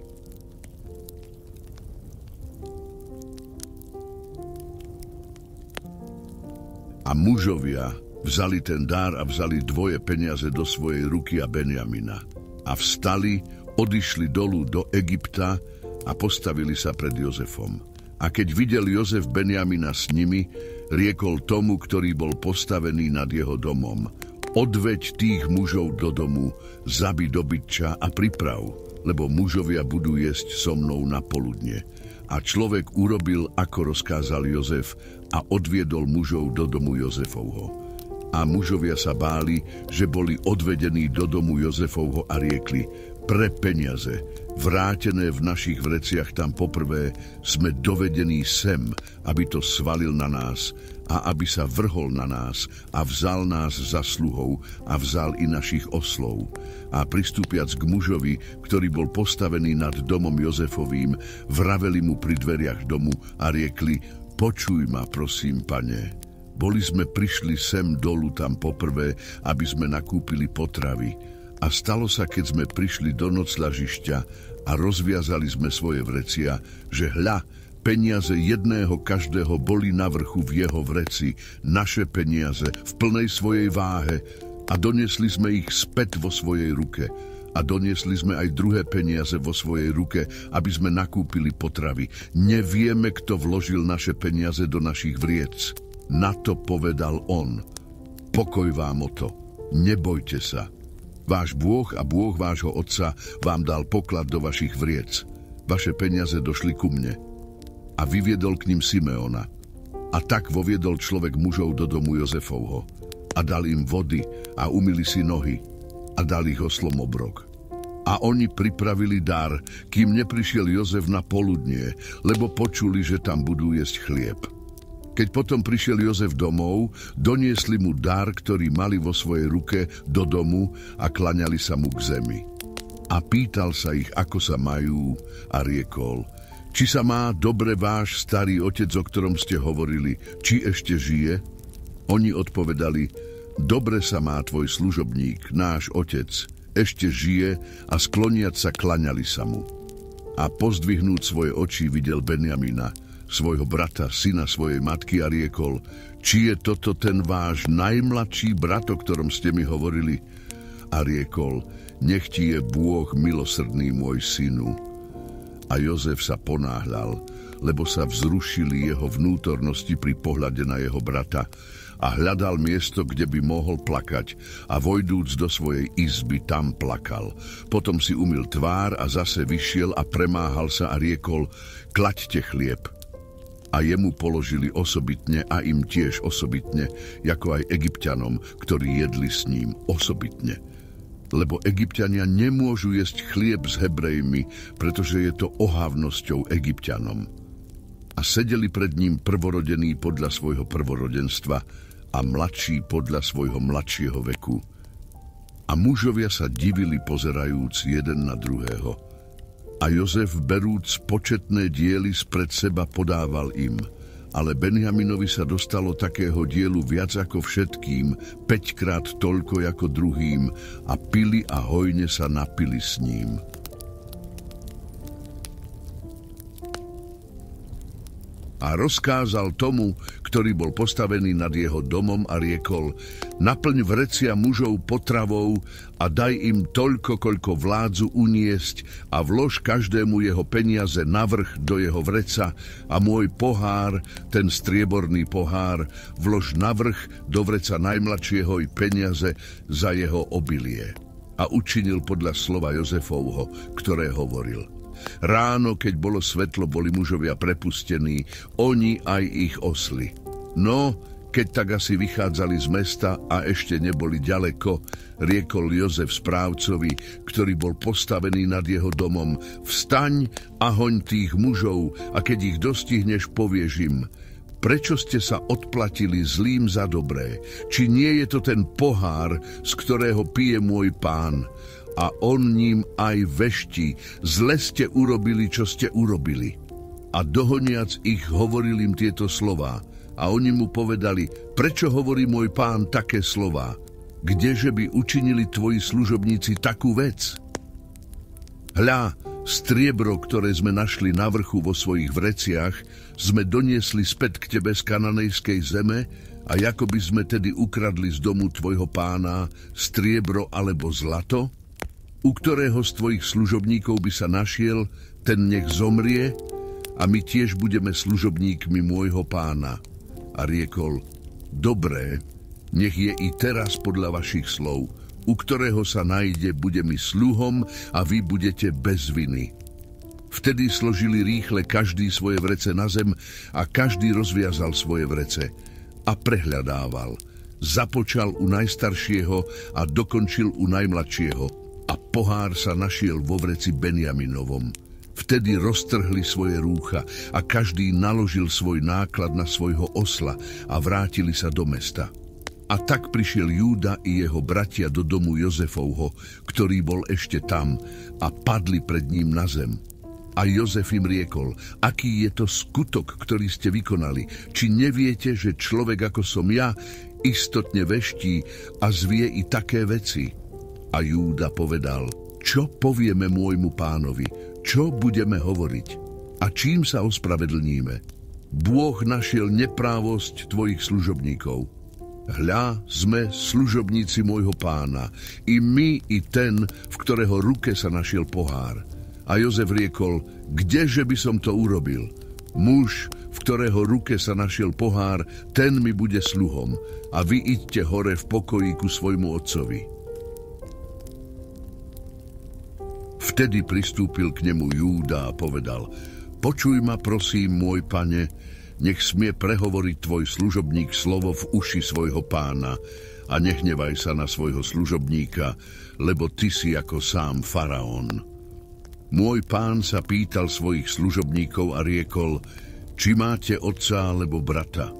A mužovia vzali ten dar a vzali dvoje peniaze do svojej ruky a Benjamina. A vstali, odišli dolu do Egypta a postavili sa pred Jozefom. A keď videl Jozef Benjamina s nimi, riekol tomu, ktorý bol postavený nad jeho domom: odveď tých mužov do domu, zabi dobytča a priprav, lebo mužovia budú jesť so mnou na poludne. A človek urobil, ako rozkázal Jozef, a odviedol mužov do domu Jozefovho. A mužovia sa báli, že boli odvedení do domu Jozefovho a riekli: pre peniaze, vrátené v našich vreciach tam poprvé, sme dovedení sem, aby to svalil na nás a aby sa vrhol na nás a vzal nás za sluhou a vzal i našich oslov. A pristúpiac k mužovi, ktorý bol postavený nad domom Jozefovým, vraveli mu pri dveriach domu a riekli: Počuj ma, prosím, pane. Boli sme prišli sem dolu tam poprvé, aby sme nakúpili potravy. A stalo sa, keď sme prišli do nocľažišťa a rozviazali sme svoje vrecia, že hľa, peniaze jedného každého boli na vrchu v jeho vreci, naše peniaze v plnej svojej váhe, a doniesli sme ich späť vo svojej ruke. A doniesli sme aj druhé peniaze vo svojej ruke, aby sme nakúpili potravy. Nevieme, kto vložil naše peniaze do našich vriec. Na to povedal on: pokoj vám o to, nebojte sa. Váš Bôh a Bôh vášho otca vám dal poklad do vašich vriec. Vaše peniaze došli ku mne. A vyviedol k ním Simeona. A tak voviedol človek mužov do domu Jozefovho. A dal im vody a umyli si nohy. A dal ich oslom obrok. A oni pripravili dar, kým neprišiel Jozef na poludnie, lebo počuli, že tam budú jesť chlieb. Keď potom prišiel Jozef domov, doniesli mu dar, ktorý mali vo svojej ruke, do domu a klaňali sa mu k zemi. A pýtal sa ich, ako sa majú, a riekol: či sa má dobre váš starý otec, o ktorom ste hovorili, či ešte žije? Oni odpovedali: dobre sa má tvoj služobník, náš otec, ešte žije, a skloniať sa klaňali sa mu. A pozdvihnúť svoje oči videl Benjamina, svojho brata, syna svojej matky, a riekol: či je toto ten váš najmladší brat, o ktorom ste mi hovorili? A riekol: nech ti je Bôh milosrdný, môj synu. A Jozef sa ponáhľal, lebo sa vzrušili jeho vnútornosti pri pohľade na jeho brata, a hľadal miesto, kde by mohol plakať, a vojdúc do svojej izby, tam plakal. Potom si umyl tvár a zase vyšiel a premáhal sa a riekol: klaďte chlieb. A jemu položili osobitne a im tiež osobitne, ako aj Egypťanom, ktorí jedli s ním, osobitne. Lebo Egypťania nemôžu jesť chlieb s Hebrejmi, pretože je to ohávnosťou Egypťanom. A sedeli pred ním prvorodení podľa svojho prvorodenstva a mladší podľa svojho mladšieho veku. A mužovia sa divili, pozerajúc jeden na druhého. A Jozef, berúc početné diely spred seba, podával im. Ale Benjaminovi sa dostalo takého dielu viac ako všetkým, 5-krát toľko ako druhým, a pili a hojne sa napili s ním. A rozkázal tomu, ktorý bol postavený nad jeho domom, a riekol: naplň vrecia mužov potravou a daj im toľko, koľko vládzu uniesť, a vlož každému jeho peniaze navrch do jeho vreca, a môj pohár, ten strieborný pohár, vlož navrch do vreca najmladšieho i peniaze za jeho obilie. A učinil podľa slova Jozefovho, ktoré hovoril. Ráno, keď bolo svetlo, boli mužovia prepustení, oni aj ich osly. No, keď tak asi vychádzali z mesta a ešte neboli ďaleko, riekol Jozef správcovi, ktorý bol postavený nad jeho domom: vstaň a hoň tých mužov, a keď ich dostihneš, povieš im: prečo ste sa odplatili zlým za dobré? Či nie je to ten pohár, z ktorého pije môj pán? A on ním aj vešti: zle ste urobili, čo ste urobili. A dohoniac ich hovoril im tieto slová. A oni mu povedali: prečo hovorí môj pán také slová? Kdeže by učinili tvoji služobníci takú vec? Hľa, striebro, ktoré sme našli na vrchu vo svojich vreciach, sme doniesli späť k tebe z kananejskej zeme, a ako by sme tedy ukradli z domu tvojho pána striebro alebo zlato? U ktorého z tvojich služobníkov by sa našiel, ten nech zomrie, a my tiež budeme služobníkmi môjho pána. A riekol: dobré, nech je i teraz podľa vašich slov. U ktorého sa nájde, bude mi sluhom, a vy budete bez viny. Vtedy složili rýchle každý svoje vrece na zem, a každý rozviazal svoje vrece a prehľadával. Započal u najstaršieho a dokončil u najmladšieho. A pohár sa našiel vo vreci Benjaminovom. Vtedy roztrhli svoje rúcha a každý naložil svoj náklad na svojho osla a vrátili sa do mesta. A tak prišiel Júda i jeho bratia do domu Jozefovho, ktorý bol ešte tam, a padli pred ním na zem. A Jozef im riekol: aký je to skutok, ktorý ste vykonali? Či neviete, že človek ako som ja istotne veští a zvie i také veci? A Júda povedal: čo povieme môjmu pánovi? Čo budeme hovoriť? A čím sa ospravedlníme? Bôh našiel neprávosť tvojich služobníkov. Hľa, sme služobníci môjho pána, i my, i ten, v ktorého ruke sa našiel pohár. A Jozef riekol: kdeže by som to urobil? Muž, v ktorého ruke sa našiel pohár, ten mi bude sluhom, a vy idte hore v pokoji ku svojmu otcovi. Vtedy pristúpil k nemu Júda a povedal: počuj ma, prosím, môj pane, nech smie prehovoriť tvoj služobník slovo v uši svojho pána a nehnevaj sa na svojho služobníka, lebo ty si ako sám faraón. Môj pán sa pýtal svojich služobníkov a riekol: či máte otca alebo brata?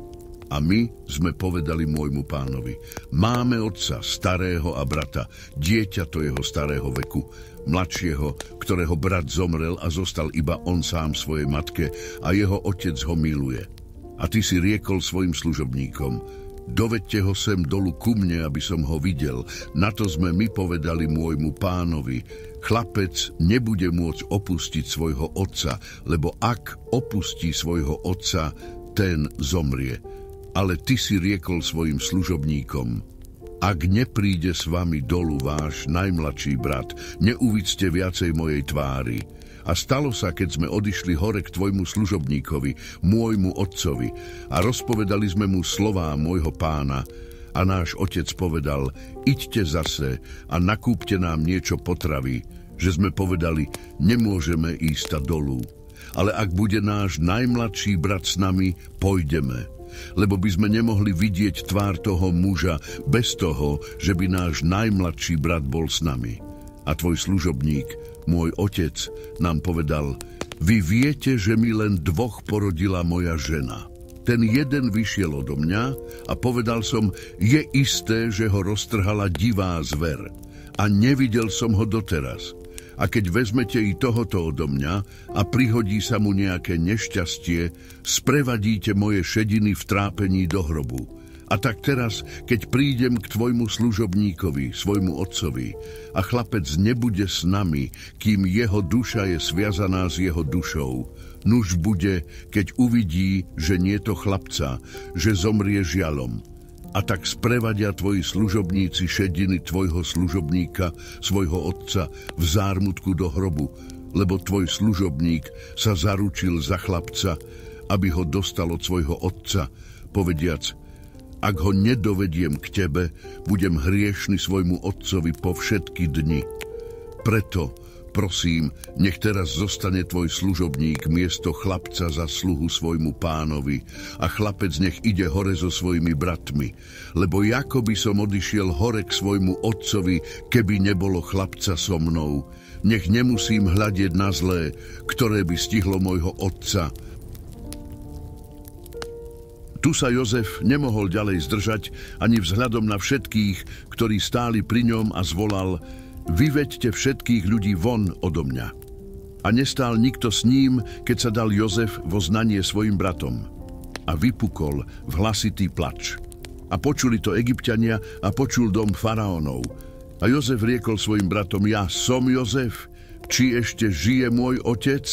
A my sme povedali môjmu pánovi: máme otca, starého, a brata, dieťato jeho starého veku, mladšieho, ktorého brat zomrel a zostal iba on sám svojej matke a jeho otec ho miluje. A ty si riekol svojim služobníkom: dovedte ho sem dolu ku mne, aby som ho videl. Na to sme my povedali môjmu pánovi: chlapec nebude môcť opustiť svojho otca, lebo ak opustí svojho otca, ten zomrie. Ale ty si riekol svojim služobníkom: ak nepríde s vami dolu váš najmladší brat, neuvidzte viacej mojej tvári. A stalo sa, keď sme odišli hore k tvojmu služobníkovi, môjmu otcovi, a rozpovedali sme mu slová môjho pána, a náš otec povedal: idte zase a nakúpte nám niečo potravy, že sme povedali: nemôžeme ísť dolu. Ale ak bude náš najmladší brat s nami, pôjdeme. Lebo by sme nemohli vidieť tvár toho muža bez toho, že by náš najmladší brat bol s nami. A tvoj služobník, môj otec, nám povedal: vy viete, že mi len dvoch porodila moja žena. Ten jeden vyšiel odo mňa a povedal som: je isté, že ho roztrhala divá zver. A nevidel som ho doteraz. A keď vezmete i tohoto odo mňa a prihodí sa mu nejaké nešťastie, sprevadíte moje šediny v trápení do hrobu. A tak teraz, keď prídem k tvojmu služobníkovi, svojmu otcovi, a chlapec nebude s nami, kým jeho duša je sviazaná s jeho dušou, nuž bude, keď uvidí, že nie to chlapca, že zomrie žialom. A tak sprevadia tvoji služobníci šediny tvojho služobníka, svojho otca, v zármutku do hrobu, lebo tvoj služobník sa zaručil za chlapca, aby ho dostal od svojho otca, povediac: ak ho nedovediem k tebe, budem hriešny svojmu otcovi po všetky dni. Preto, prosím, nech teraz zostane tvoj služobník miesto chlapca za sluhu svojmu pánovi a chlapec nech ide hore so svojimi bratmi, lebo ako by som odišiel hore k svojmu otcovi, keby nebolo chlapca so mnou. Nech nemusím hľadieť na zlé, ktoré by stihlo môjho otca. Tu sa Jozef nemohol ďalej zdržať ani vzhľadom na všetkých, ktorí stáli pri ňom, a zvolal: vyveďte všetkých ľudí von odo mňa. A nestál nikto s ním, keď sa dal Jozef vo znanie svojim bratom. A vypukol v hlasitý plač. A počuli to Egypťania a počul dom faraónov. A Jozef riekol svojim bratom: ja som Jozef, či ešte žije môj otec?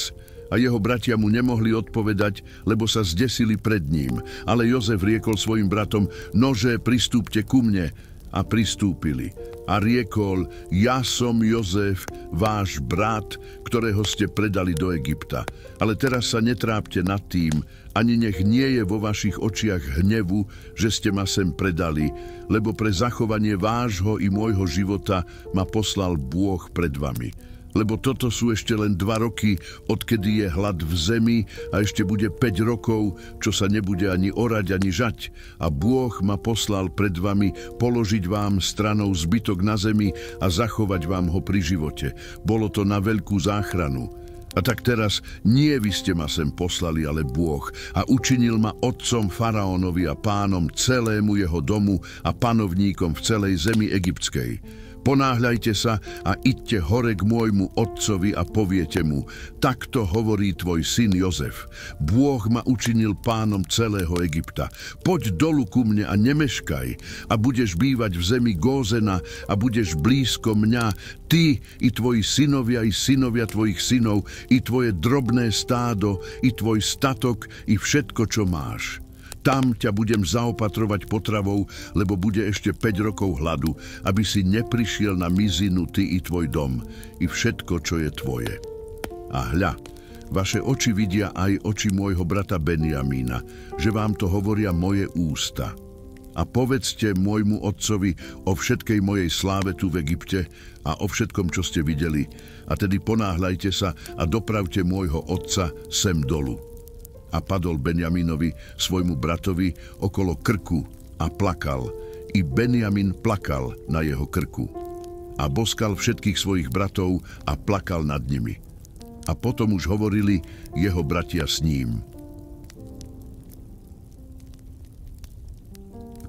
A jeho bratia mu nemohli odpovedať, lebo sa zdesili pred ním. Ale Jozef riekol svojim bratom: nože, pristúpte ku mne. A pristúpili. A riekol: ja som Jozef, váš brat, ktorého ste predali do Egypta. Ale teraz sa netrápte nad tým, ani nech nie je vo vašich očiach hnevu, že ste ma sem predali, lebo pre zachovanie vášho i môjho života ma poslal Bôh pred vami. Lebo toto sú ešte len 2 roky, odkedy je hlad v zemi, a ešte bude 5 rokov, čo sa nebude ani orať, ani žať. A Bôh ma poslal pred vami položiť vám stranou zbytok na zemi a zachovať vám ho pri živote. Bolo to na veľkú záchranu. A tak teraz nie vy ste ma sem poslali, ale Bôh, a učinil ma otcom faraónovi a pánom celému jeho domu a panovníkom v celej zemi egyptskej. Ponáhľajte sa a idte hore k môjmu otcovi a poviete mu, takto hovorí tvoj syn Jozef. Bôh ma učinil pánom celého Egypta. Poď dolu ku mne a nemeškaj a budeš bývať v zemi Gózena a budeš blízko mňa, ty i tvoji synovia i synovia tvojich synov, i tvoje drobné stádo, i tvoj statok, i všetko, čo máš. Tam ťa budem zaopatrovať potravou, lebo bude ešte 5 rokov hladu, aby si neprišiel na mizinu ty i tvoj dom, i všetko, čo je tvoje. A hľa, vaše oči vidia aj oči môjho brata Benjamína, že vám to hovoria moje ústa. A povedzte môjmu otcovi o všetkej mojej sláve tu v Egypte a o všetkom, čo ste videli, a tedy ponáhľajte sa a dopravte môjho otca sem dolu. A padol Benjamínovi, svojmu bratovi, okolo krku a plakal. I Benjamín plakal na jeho krku. A boskal všetkých svojich bratov a plakal nad nimi. A potom už hovorili jeho bratia s ním.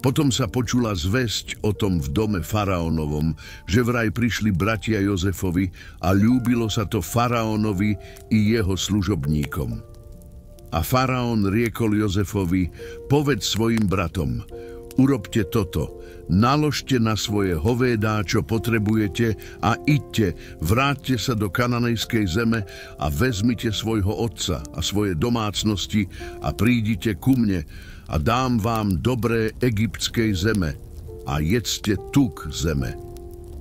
Potom sa počula zvesť o tom v dome faraónovom, že vraj prišli bratia Jozefovi a ľúbilo sa to faraónovi i jeho služobníkom. A faraón riekol Jozefovi, povedz svojim bratom, urobte toto, naložte na svoje hovédá, čo potrebujete a idte, vráťte sa do kananejskej zeme a vezmite svojho otca a svoje domácnosti a prídite ku mne a dám vám dobré egyptskej zeme a jedzte tuk zeme.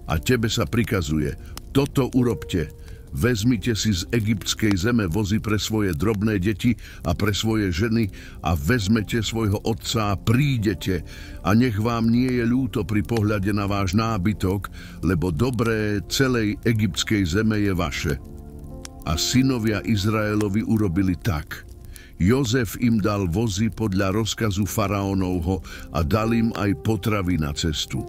A tebe sa prikazuje, toto urobte, vezmite si z egyptskej zeme vozy pre svoje drobné deti a pre svoje ženy a vezmete svojho otca a prídete a nech vám nie je ľúto pri pohľade na váš nábytok, lebo dobré celej egyptskej zeme je vaše. A synovia Izraelovi urobili tak. Jozef im dal vozy podľa rozkazu faraónovho a dal im aj potravy na cestu.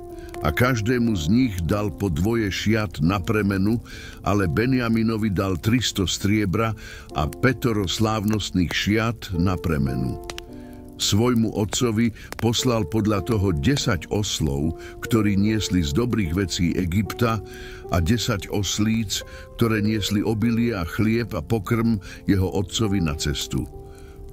A každému z nich dal po 2 šiat na premenu, ale Benjaminovi dal 300 striebra a 5 slávnostných šiat na premenu. Svojmu otcovi poslal podľa toho 10 oslov, ktorí niesli z dobrých vecí Egypta, a 10 oslíc, ktoré niesli obilie a chlieb a pokrm jeho otcovi na cestu.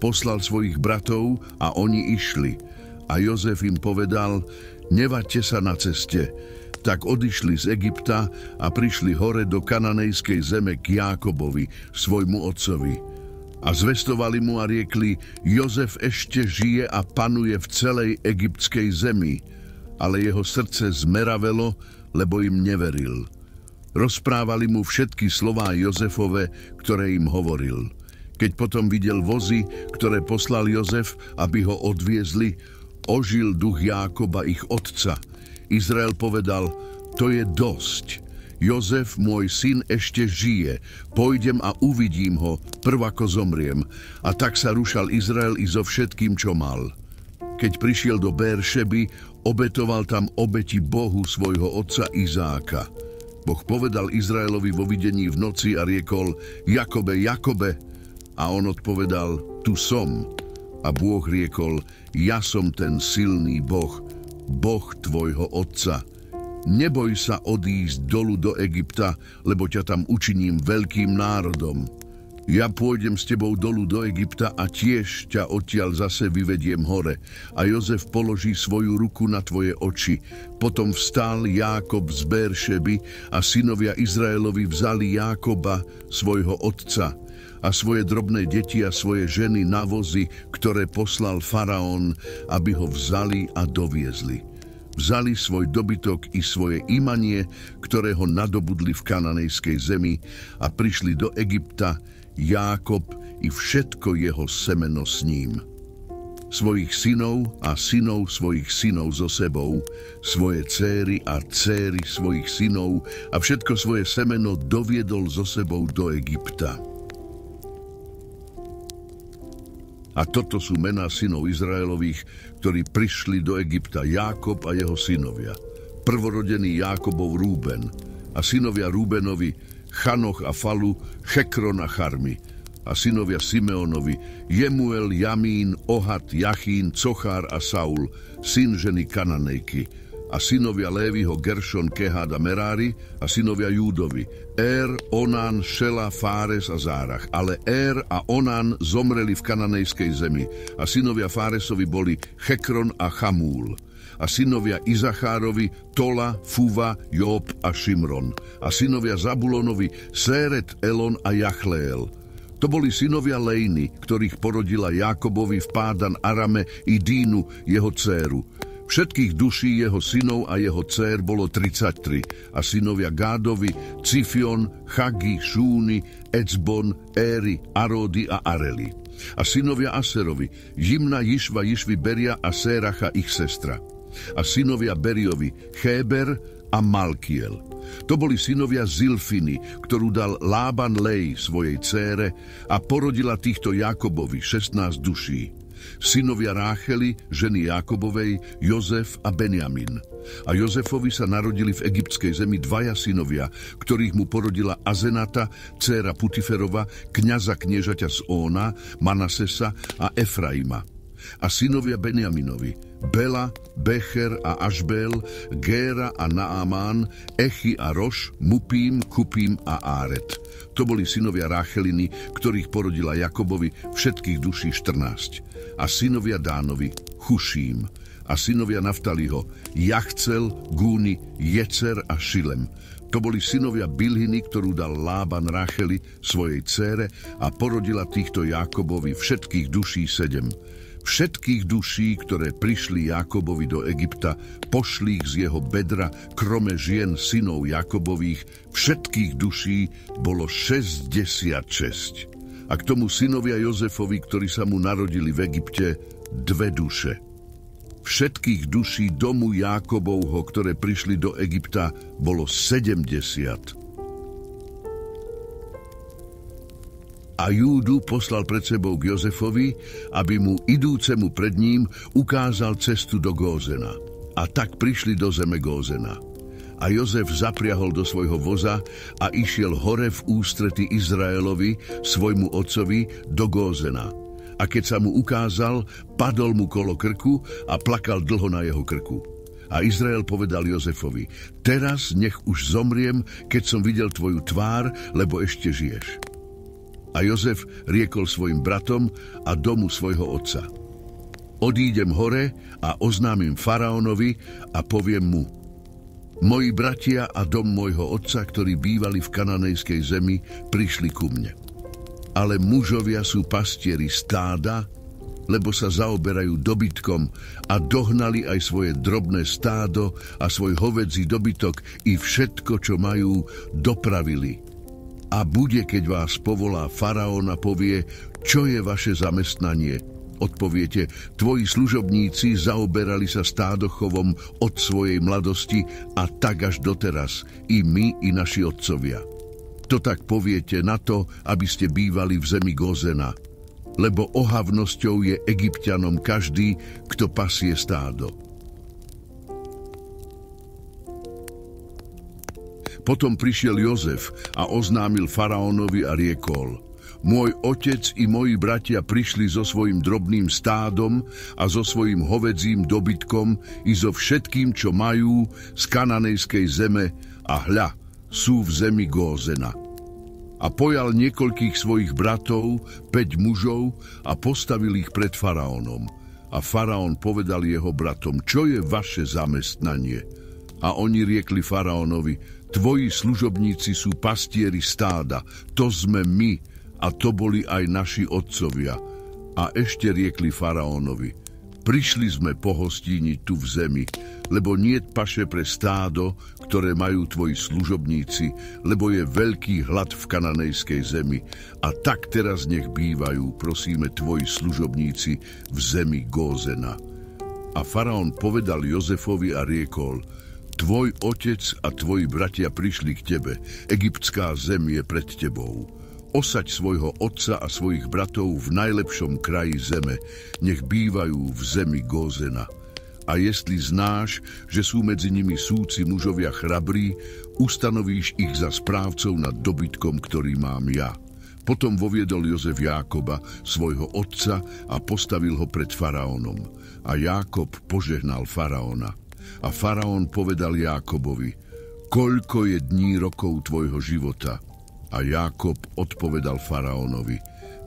Poslal svojich bratov a oni išli. A Jozef im povedal, nevaďte sa na ceste. Tak odišli z Egypta a prišli hore do kananejskej zeme k Jákobovi, svojmu otcovi. A zvestovali mu a riekli, Jozef ešte žije a panuje v celej egyptskej zemi. Ale jeho srdce zmeravelo, lebo im neveril. Rozprávali mu všetky slová Jozefove, ktoré im hovoril. Keď potom videl vozy, ktoré poslal Jozef, aby ho odviezli, ožil duch Jákoba, ich otca. Izrael povedal, to je dosť. Jozef, môj syn, ešte žije. Pôjdem a uvidím ho, prv ako zomriem. A tak sa rušal Izrael i so všetkým, čo mal. Keď prišiel do Bér-šeby, obetoval tam obeti Bohu svojho otca Izáka. Boh povedal Izraelovi vo videní v noci a riekol, Jakobe, Jakobe. A on odpovedal, tu som. A Bôh riekol, ja som ten silný Boh, Boh tvojho otca. Neboj sa odísť dolu do Egypta, lebo ťa tam učiním veľkým národom. Ja pôjdem s tebou dolu do Egypta a tiež ťa odtiaľ zase vyvediem hore. A Jozef položí svoju ruku na tvoje oči. Potom vstal Jákob z Bér-šeby a synovia Izraelovi vzali Jákoba, svojho otca, a svoje drobné deti a svoje ženy na vozy, ktoré poslal faraón, aby ho vzali a doviezli. Vzali svoj dobytok i svoje imanie, ktoré ho nadobudli v kananejskej zemi, a prišli do Egypta, Jákob i všetko jeho semeno s ním. Svojich synov a synov svojich synov so sebou, svoje céry a céry svojich synov a všetko svoje semeno doviedol so sebou do Egypta. A toto sú mená synov Izraelových, ktorí prišli do Egypta, Jákob a jeho synovia. Prvorodený Jákobov Rúben a synovia Rúbenovi, Chanoch a Falu, Chekron a Charmi. A synovia Simeonovi, Jemuel, Jamín, Ohat, Jachín, Cochár a Saul, syn ženy Kananejky. A synovia Léviho Geršon, Kehat a Merári, a synovia Júdovi Onan, Šela, Fáres a Zárach. Ale a Onan zomreli v kananejskej zemi. A synovia Fáresovi boli Chekron a Chamúl. A synovia Izachárovi Tola, Fuva, Job a Šimron. A synovia Zabulonovi Séret, Elon a Jachleel. To boli synovia Lejny, ktorých porodila Jákobovi v Pádan Arame i Dínu, jeho dcéru. Všetkých duší jeho synov a jeho dcér bolo 33. A synovia Gádovi Cifion, Chagi, Šúny, Ecbon, Éri, Aródy a Areli. A synovia Aserovi Jimna, Jišva, Jišvi, Beria a Séracha, ich sestra. A synovia Beriovi Chéber a Malkiel. To boli synovia Zilfiny, ktorú dal Lában Lej svojej dcére a porodila týchto Jákobovi 16 duší. Synovia Ráchely, ženy Jákobovej, Jozef a Benjamin. A Jozefovi sa narodili v egyptskej zemi dvaja synovia, ktorých mu porodila Azenata, dcéra Putiferova, kňaza kniežaťa z Óna, Manasesa a Efraima. A synovia Benjaminovi, Bela, Becher a Ašbel, Géra a Naamán, Echi a Roš, Mupím, Kupím a Áret. To boli synovia Rácheliny, ktorých porodila Jakobovi všetkých duší 14. A synovia Dánovi, Chuším. A synovia Naftaliho, Jachcel, Gúni, Jecer a Šilem. To boli synovia Bilhiny, ktorú dal Lában Rácheli, svojej dcére, a porodila týchto Jákobovi všetkých duší 7. Všetkých duší, ktoré prišli Jákobovi do Egypta, pošli ich z jeho bedra, krome žien synov Jakobových, všetkých duší bolo 66. A k tomu synovia Jozefovi, ktorí sa mu narodili v Egypte, 2 duše. Všetkých duší domu Jákobovho, ktoré prišli do Egypta, bolo 70. A Júdu poslal pred sebou k Jozefovi, aby mu idúcemu pred ním ukázal cestu do Gózena. A tak prišli do zeme Gózena. A Jozef zapriahol do svojho voza a išiel hore v ústrety Izraelovi, svojmu otcovi, do Gózena. A keď sa mu ukázal, padol mu kolo krku a plakal dlho na jeho krku. A Izrael povedal Jozefovi: teraz nech už zomriem, keď som videl tvoju tvár, lebo ešte žiješ. A Jozef riekol svojim bratom a domu svojho otca: odídem hore a oznámim faraónovi a poviem mu: moji bratia a dom môjho otca, ktorí bývali v kananejskej zemi, prišli ku mne. Ale mužovia sú pastieri stáda, lebo sa zaoberajú dobytkom, a dohnali aj svoje drobné stádo a svoj hovädzí dobytok i všetko, čo majú, dopravili. A bude, keď vás povolá faraón a povie: čo je vaše zamestnanie? Odpoviete: tvoji služobníci zaoberali sa stádochovom od svojej mladosti a tak až doteraz, i my, i naši otcovia. To tak poviete na to, aby ste bývali v zemi Gózena, lebo ohavnosťou je Egypťanom každý, kto pasie stádo. Potom prišiel Jozef a oznámil faraónovi a riekol: môj otec i moji bratia prišli so svojím drobným stádom a so svojím hovädzím dobytkom i so všetkým, čo majú, z kananejskej zeme, a hľa, sú v zemi Gózena. A pojal niekoľkých svojich bratov, 5 mužov, a postavil ich pred faraónom. A faraón povedal jeho bratom: čo je vaše zamestnanie? A oni riekli faraónovi: tvoji služobníci sú pastieri stáda, to sme my, a to boli aj naši otcovia. A ešte riekli faraónovi: prišli sme pohostíniť tu v zemi, lebo niet paše pre stádo, ktoré majú tvoji služobníci, lebo je veľký hlad v kananejskej zemi. A tak teraz nech bývajú, prosíme, tvoji služobníci v zemi Gózena. A faraón povedal Jozefovi a riekol: tvoj otec a tvoji bratia prišli k tebe, egyptská zem je pred tebou. Osaď svojho otca a svojich bratov v najlepšom kraji zeme, nech bývajú v zemi Gózena. A jestli znáš, že sú medzi nimi súci mužovia chrabrí, ustanovíš ich za správcov nad dobytkom, ktorý mám ja. Potom voviedol Jozef Jákoba, svojho otca, a postavil ho pred faraónom. A Jákob požehnal faraóna. A faraón povedal Jákobovi: koľko je dní rokov tvojho života? A Jákob odpovedal faraónovi: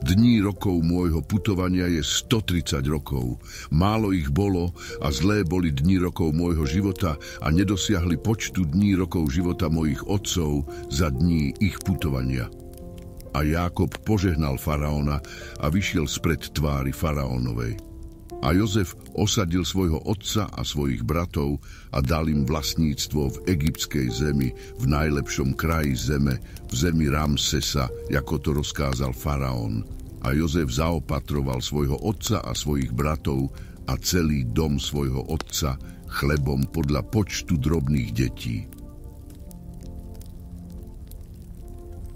dní rokov môjho putovania je 130 rokov. Málo ich bolo a zlé boli dní rokov môjho života a nedosiahli počtu dní rokov života mojich otcov za dní ich putovania. A Jákob požehnal faraóna a vyšiel spred tvári faraónovej. A Jozef osadil svojho otca a svojich bratov a dal im vlastníctvo v egyptskej zemi, v najlepšom kraji zeme, v zemi Ramsesa, ako to rozkázal faraón. A Jozef zaopatroval svojho otca a svojich bratov a celý dom svojho otca chlebom podľa počtu drobných detí.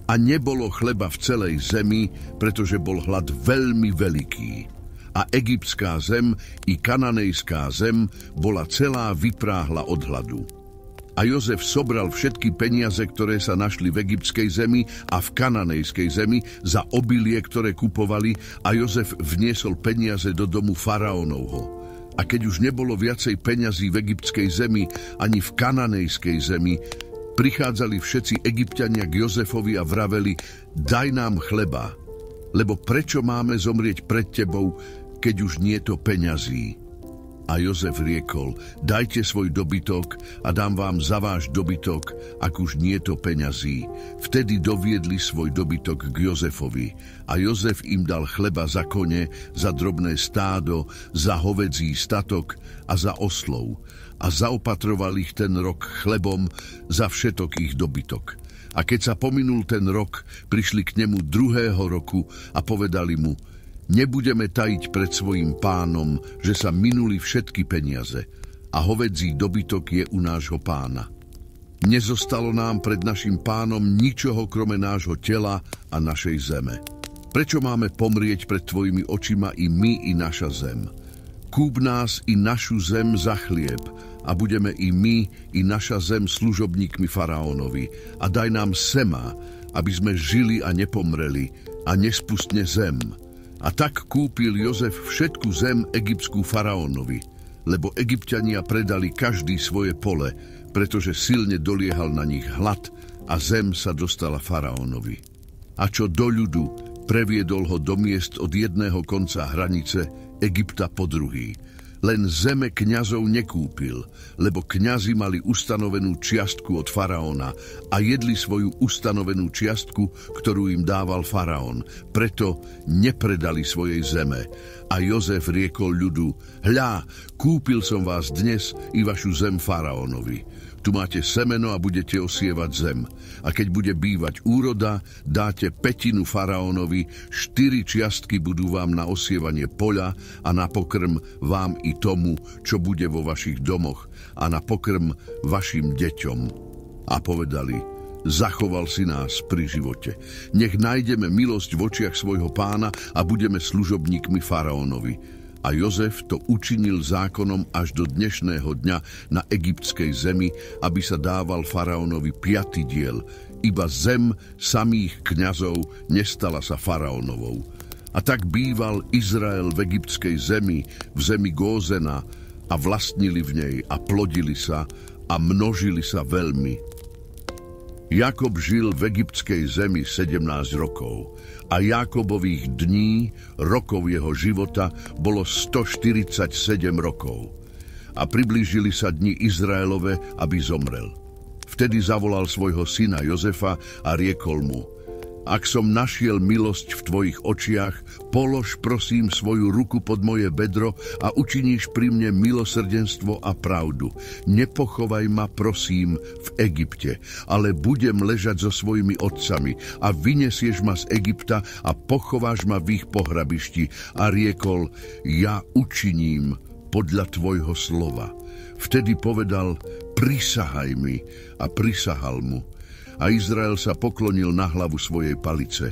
A nebolo chleba v celej zemi, pretože bol hlad veľmi veľký. A egyptská zem i kananejská zem bola celá vypráhla od hladu. A Jozef sobral všetky peniaze, ktoré sa našli v egyptskej zemi a v kananejskej zemi za obilie, ktoré kupovali, a Jozef vniesol peniaze do domu faraónovho. A keď už nebolo viacej peňazí v egyptskej zemi ani v kananejskej zemi, prichádzali všetci Egypťania k Jozefovi a vraveli: daj nám chleba, lebo prečo máme zomrieť pred tebou, keď už nie to peňazí? A Jozef riekol: dajte svoj dobytok a dám vám za váš dobytok, ak už nie to peňazí. Vtedy doviedli svoj dobytok k Jozefovi. A Jozef im dal chleba za kone, za drobné stádo, za hovedzí statok a za oslov. A zaopatroval ich ten rok chlebom za všetok ich dobytok. A keď sa pominul ten rok, prišli k nemu druhého roku a povedali mu: nebudeme tajiť pred svojím pánom, že sa minuli všetky peniaze a hovedzí dobytok je u nášho pána. Nezostalo nám pred našim pánom ničoho krome nášho tela a našej zeme. Prečo máme pomrieť pred tvojimi očima i my, i naša zem? Kúp nás i našu zem za chlieb a budeme i my, i naša zem služobníkmi faraónovi. A daj nám sema, aby sme žili a nepomreli, a nespustne zem. A tak kúpil Jozef všetku zem egyptskú faraónovi, lebo Egypťania predali každý svoje pole, pretože silne doliehal na nich hlad a zem sa dostala faraónovi. A čo do ľudu, previedol ho do miest od jedného konca hranice Egypta po druhý. Len zeme kňazov nekúpil, lebo kňazi mali ustanovenú čiastku od faraóna a jedli svoju ustanovenú čiastku, ktorú im dával faraón. Preto nepredali svojej zeme. A Jozef riekol ľudu: hľa, kúpil som vás dnes i vašu zem faraónovi. Tu máte semeno a budete osievať zem. A keď bude bývať úroda, dáte pätinu faraónovi, 4 čiastky budú vám na osievanie poľa a na pokrm vám i tomu, čo bude vo vašich domoch, a na pokrm vašim deťom. A povedali: zachoval si nás pri živote. Nech nájdeme milosť v očiach svojho pána a budeme služobníkmi faraónovi. A Jozef to učinil zákonom až do dnešného dňa na egyptskej zemi, aby sa dával faraónovi 5. diel. Iba zem samých kňazov nestala sa faraónovou. A tak býval Izrael v egyptskej zemi, v zemi Gózena, a vlastnili v nej a plodili sa a množili sa veľmi. Jakob žil v egyptskej zemi 17 rokov a Jakobových dní, rokov jeho života, bolo 147 rokov. A priblížili sa dni Izraelove, aby zomrel. Vtedy zavolal svojho syna Jozefa a riekol mu: ak som našiel milosť v tvojich očiach, polož prosím svoju ruku pod moje bedro a učiníš pri mne milosrdenstvo a pravdu. Nepochovaj ma prosím v Egypte, ale budem ležať so svojimi otcami a vynesieš ma z Egypta a pochováš ma v ich pohrabišti. A riekol: ja učiním podľa tvojho slova. Vtedy povedal: prisahaj mi, a prisahal mu. A Izrael sa poklonil na hlavu svojej palice.